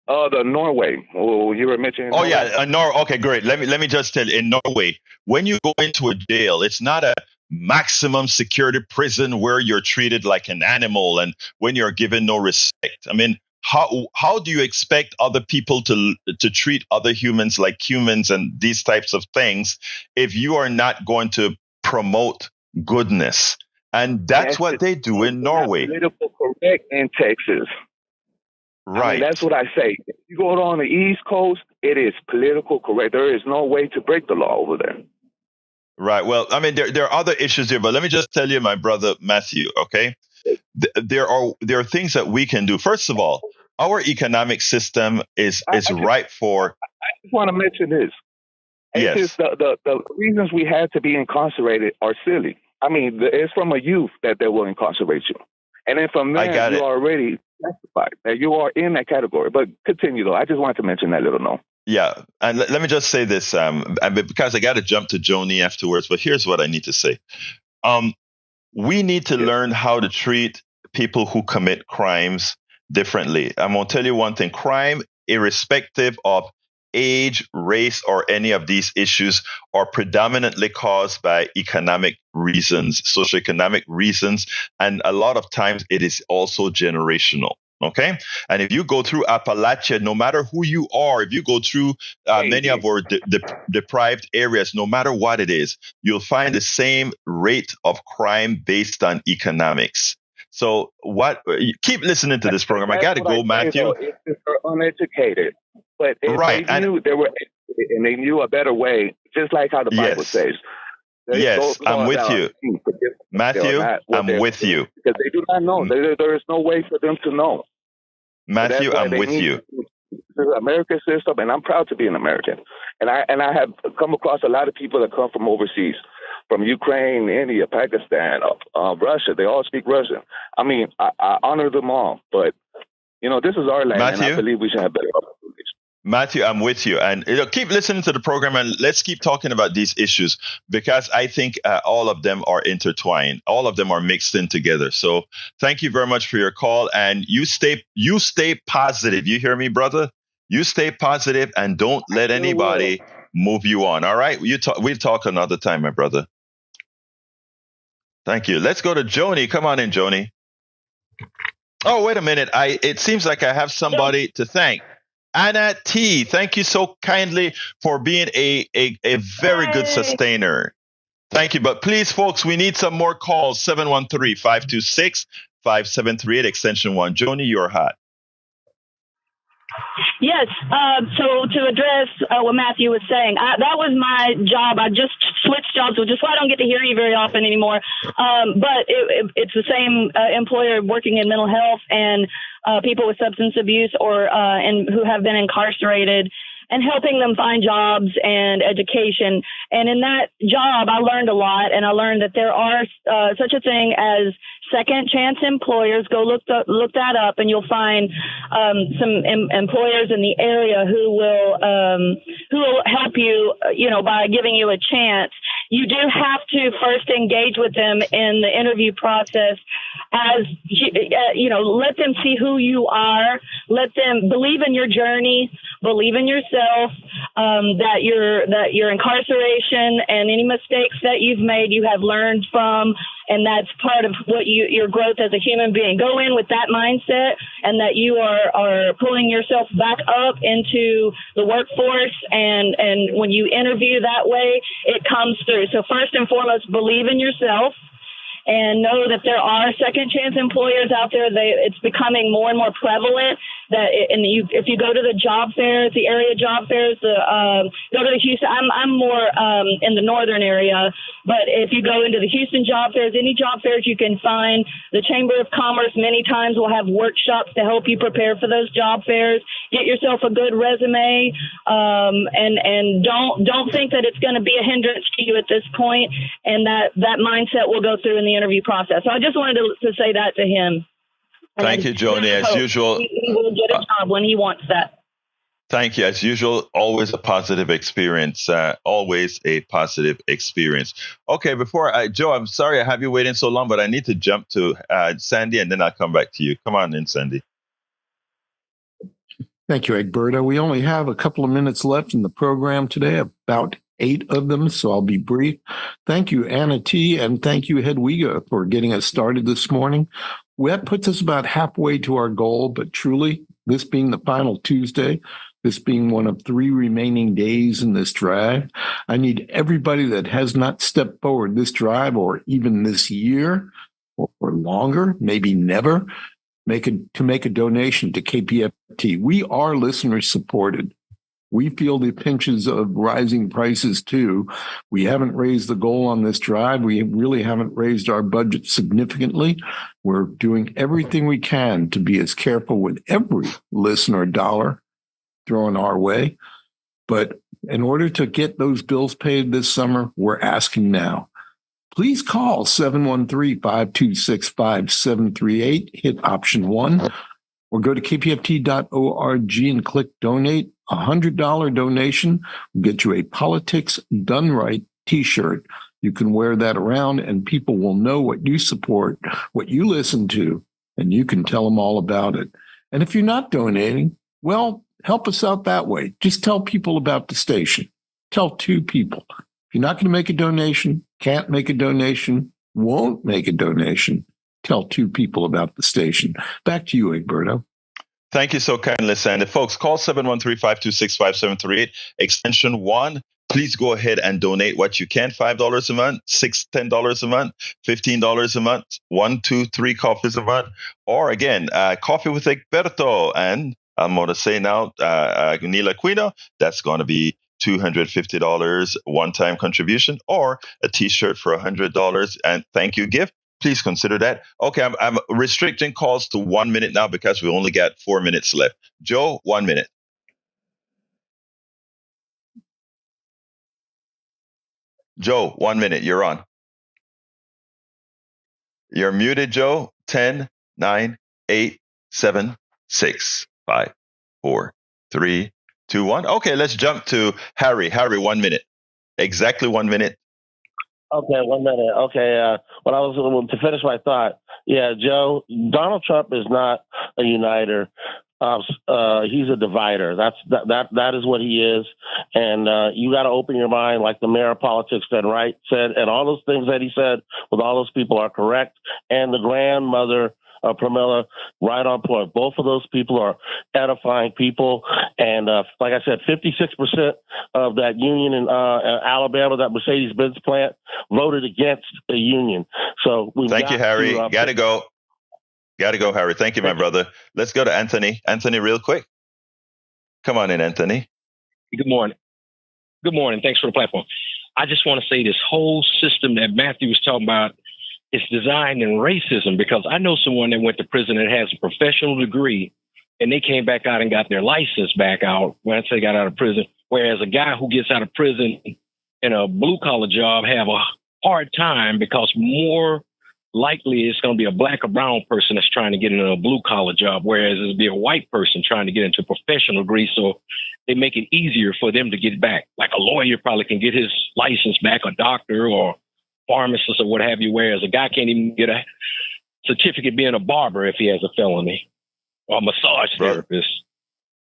The Norway. Oh, you were mentioning. Oh, yeah. Okay, great. Let me just tell you, in Norway, when you go into a jail, it's not a maximum security prison where you're treated like an animal and when you're given no respect. I mean, how do you expect other people to treat other humans like humans and these types of things if you are not going to promote goodness? And that's what they do in Norway. Political correct in Texas. Right. I mean, that's what I say. If you go on the East Coast, it is political correct. There is no way to break the law over there. Right. Well, I mean, there are other issues here, but let me just tell you, my brother Matthew, okay? There are things that we can do. First of all, our economic system is ripe for. I just want to mention this. Yes. It's just the reasons we had to be incarcerated are silly. I mean, it's from a youth that they will incarcerate you. And then from there, you already testified that you are in that category. But continue, though. I just wanted to mention that little note. Yeah. And let me just say this, because I got to jump to Joni afterwards. But here's what I need to say. We need to learn how to treat people who commit crimes differently. I'm going to tell you one thing. Crime, irrespective of age, race, or any of these issues, are predominantly caused by economic reasons, socioeconomic reasons, and a lot of times it is also generational. Okay, and if you go through Appalachia, no matter who you are, if you go through many of our deprived areas, no matter what it is, you'll find the same rate of crime based on economics. So keep listening to this program. I got to go, Matthew. If they're uneducated. But if they knew they were educated and they knew a better way, just like how the Bible says. Yes, I'm with you. Matthew, I'm with you. Because they do not know. There is no way for them to know. Matthew, I'm with you. The American system, and I'm proud to be an American. And I have come across a lot of people that come from overseas, from Ukraine, India, Pakistan, Russia. They all speak Russian. I mean, I honor them all. But, this is our land, and I believe we should have better opportunities. Matthew, I'm with you. And keep listening to the program and let's keep talking about these issues because I think all of them are intertwined. All of them are mixed in together. So thank you very much for your call. And you stay positive. You hear me, brother? You stay positive and don't let anybody move you on. All right? We'll talk another time, my brother. Thank you. Let's go to Joni. Come on in, Joni. Oh, wait a minute. It seems like I have somebody to thank. Anna T, thank you so kindly for being a very good sustainer. Thank you. But please, folks, we need some more calls. 713-526-5738, extension 1. Joni, you're hot. Yes. So to address what Matthew was saying, that was my job. I just switched jobs, which is why I don't get to hear you very often anymore. But it's the same employer working in mental health and people with substance abuse and who have been incarcerated and helping them find jobs and education. And in that job, I learned a lot, and I learned that there are such a thing as second chance employers. Go look that up, and you'll find some employers in the area who will help you, by giving you a chance. You do have to first engage with them in the interview process as, let them see who you are, let them believe in your journey, believe in yourself, that your incarceration and any mistakes that you've made, you have learned from, and that's part of what your growth as a human being. Go in with that mindset, and that you are pulling yourself back up into the workforce, and when you interview that way, it comes through. So first and foremost, believe in yourself. And know that there are second chance employers out there. It's becoming more and more prevalent. If you go to the job fairs, the area job fairs, go to the Houston. I'm more in the northern area, but if you go into the Houston job fairs, any job fairs you can find, the Chamber of Commerce many times will have workshops to help you prepare for those job fairs. Get yourself a good resume, and don't think that it's going to be a hindrance to you at this point, and that mindset will go through in the interview process. So I just wanted to say that to him. Thank you, Joni. As usual, he will get a job when he wants that. Thank you. As usual, always a positive experience. Always a positive experience. Okay, Joe, I'm sorry I have you waiting so long, but I need to jump to Sandy, and then I'll come back to you. Come on in, Sandy. Thank you, Egberto. We only have a couple of minutes left in the program today, about 8 of them, so I'll be brief. Thank you, Anna T., and thank you, Hedwiga, for getting us started this morning. Well, that puts us about halfway to our goal, but truly, this being the final Tuesday, this being one of 3 remaining days in this drive, I need everybody that has not stepped forward this drive or even this year or longer, maybe never, to make a donation to KPFT. We are listener supported. We feel the pinches of rising prices too. We haven't raised the goal on this drive. We really haven't raised our budget significantly. We're doing everything we can to be as careful with every listener dollar thrown our way. But in order to get those bills paid this summer, we're asking now. Please call 713-526-5738, hit option 1, or go to kpft.org and click donate. $100 donation will get you a Politics Done Right t-shirt. You can wear that around and people will know what you support, what you listen to, and you can tell them all about it. And if you're not donating, well, help us out that way. Just tell people about the station. Tell 2 people. If you're not going to make a donation, can't make a donation, won't make a donation, tell 2 people about the station. Back to you, Egberto. Thank you so kindly, Sandy. Folks, call 713-526-5738, extension 1. Please go ahead and donate what you can. $5 a month, $10 a month, $15 a month, 1, 2, 3 coffees a month. Or again, coffee with Egberto. And I'm going to say now, Neil Aquino, that's going to be $250 one-time contribution, or a t-shirt for $100 and thank you gift. Please consider that. Okay, I'm restricting calls to 1 minute now because we only got 4 minutes left. Joe, 1 minute. Joe, 1 minute. You're on. You're muted, Joe. 10, 9, 8, 7, 6, 5, 4, 3, 2-1. Okay, let's jump to Harry. Harry, 1 minute. Exactly 1 minute. Okay, 1 minute. Okay, to finish my thought, yeah, Joe, Donald Trump is not a uniter. He's a divider. That is what he is. And you got to open your mind, like the mayor of politics said, and all those things that he said with all those people are correct. And the grandmother, Pramila, right on point. Both of those people are edifying people. And like I said, 56% of that union in Alabama, that Mercedes-Benz plant, voted against the union. So thank you, Harry. Gotta go. Gotta go, Harry. Thank you, my brother. Let's go to Anthony. Anthony, real quick. Come on in, Anthony. Good morning. Good morning. Thanks for the platform. I just want to say this whole system that Matthew was talking about is designed in racism, because I know someone that went to prison that has a professional degree and they came back out and got their license back out when I say got out of prison, whereas a guy who gets out of prison in a blue collar job have a hard time, because more likely it's going to be a black or brown person that's trying to get into a blue collar job, whereas it'll be a white person trying to get into a professional degree. So they make it easier for them to get back. Like a lawyer probably can get his license back, a doctor or pharmacist or what have you, whereas a guy can't even get a certificate being a barber if he has a felony, or a massage therapist,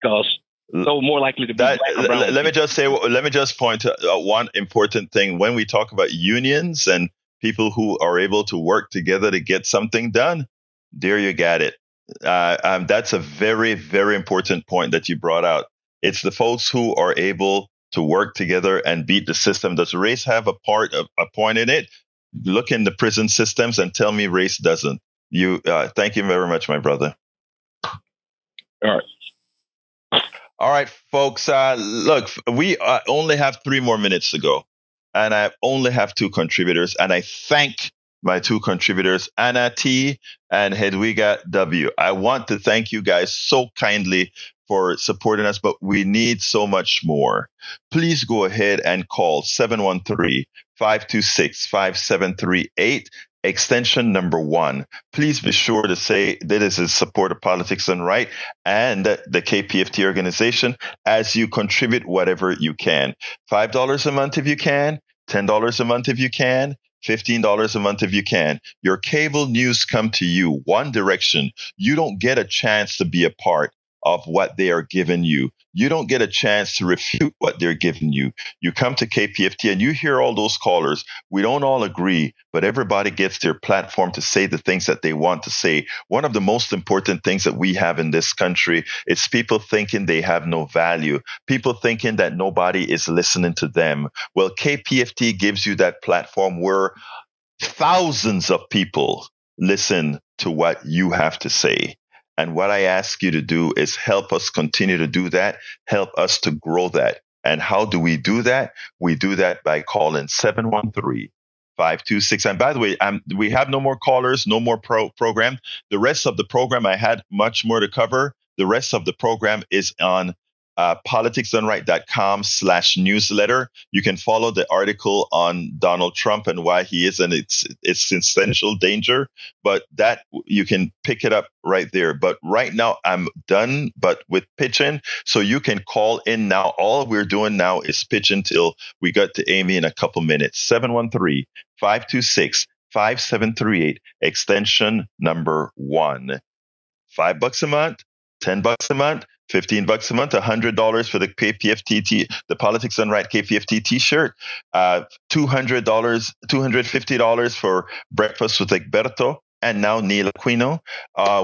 because so more likely to be black or brown. Let me just point to one important thing. When we talk about unions and people who are able to work together to get something done, there you got it. That's a very, very important point that you brought out. It's the folks who are able to work together and beat the system. Does race have a point in it? Look in the prison systems and tell me race doesn't. Thank you very much, my brother. All right, folks. Look, we only have 3 more minutes to go. And I only have 2 contributors, and I thank my 2 contributors, Anna T. and Hedwiga W. I want to thank you guys so kindly for supporting us, but we need so much more. Please go ahead and call 713-526-5738, extension number 1. Please be sure to say that this is support of Politics Done Right and the KPFT organization as you contribute whatever you can. $5 a month if you can, $10 a month if you can, $15 a month if you can. Your cable news come to you one direction. You don't get a chance to be a part of what they are giving you. You don't get a chance to refute what they're giving you. You come to KPFT and you hear all those callers. We don't all agree, but everybody gets their platform to say the things that they want to say. One of the most important things that we have in this country is people thinking they have no value, people thinking that nobody is listening to them. Well, KPFT gives you that platform where thousands of people listen to what you have to say. And what I ask you to do is help us continue to do that, help us to grow that. And how do we do that? We do that by calling 713-526. And by the way, we have no more callers, no more program. The rest of the program, I had much more to cover. The rest of the program is on politicsdoneright.com/newsletter. You can follow the article on Donald Trump and why he is in its essential danger, but that you can pick it up right there. But right now I'm done, but with pitching, so you can call in now. All we're doing now is pitching till we got to Amy in a couple minutes. 713-526-5738, extension number 1. $5 a month, $10 a month, $15 a month, $100 for the KPFT, the Politics Done Right KPFT T-shirt, $250 for breakfast with Egberto, and now Neil Aquino.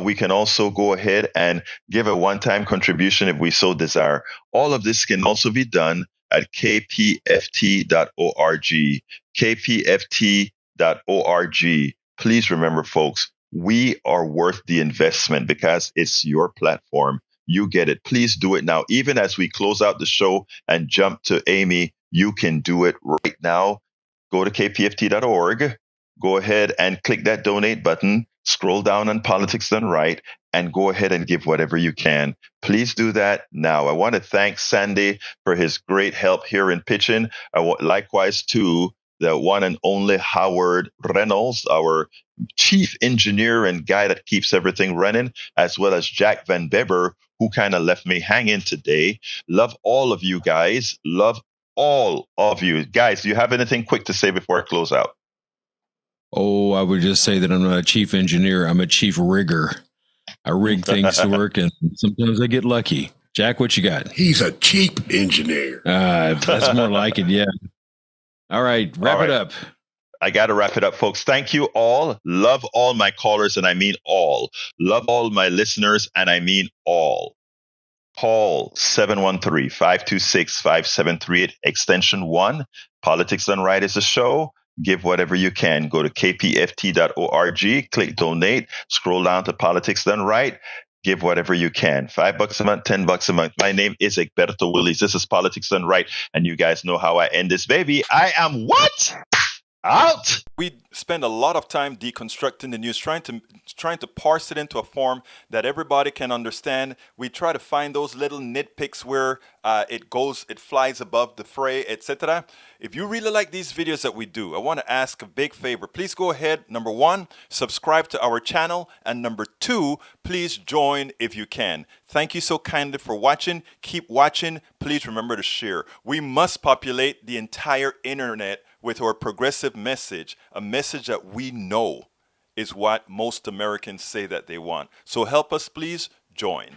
We can also go ahead and give a one-time contribution if we so desire. All of this can also be done at kpft.org. kpft.org. Please remember, folks, we are worth the investment because it's your platform. You get it. Please do it now. Even as we close out the show and jump to Amy, you can do it right now. Go to kpft.org. Go ahead and click that donate button. Scroll down on Politics Done Right and go ahead and give whatever you can. Please do that now. I want to thank Sandy for his great help here in pitching. Likewise, to the one and only Howard Reynolds, our chief engineer and guy that keeps everything running, as well as Jack Van Beber, who kind of left me hanging today. Love all of you guys. Love all of you. Guys, do you have anything quick to say before I close out? Oh, I would just say that I'm not a chief engineer. I'm a chief rigger. I rig things to work, and sometimes I get lucky. Jack, what you got? He's a cheap engineer. That's more like it, yeah. All right, wrap it up. I got to wrap it up, folks. Thank you all. Love all my callers, and I mean all. Love all my listeners, and I mean all. Call 713-526-5738, extension 1. Politics Done Right is a show. Give whatever you can. Go to kpft.org, click donate, scroll down to Politics Done Right. Give whatever you can. $5 a month, $10 a month. My name is Egberto Willies. This is Politics Done Right. And you guys know how I end this, baby. I am what? Out. We spend a lot of time deconstructing the news, trying to parse it into a form that everybody can understand. We try to find those little nitpicks where it flies above the fray, etc. If you really like these videos that we do, I want to ask a big favor. Please go ahead. Number 1, subscribe to our channel. And number 2, please join if you can. Thank you so kindly for watching. Keep watching. Please remember to share. We must populate the entire internet with our progressive message, a message that we know is what most Americans say that they want. So help us, please join.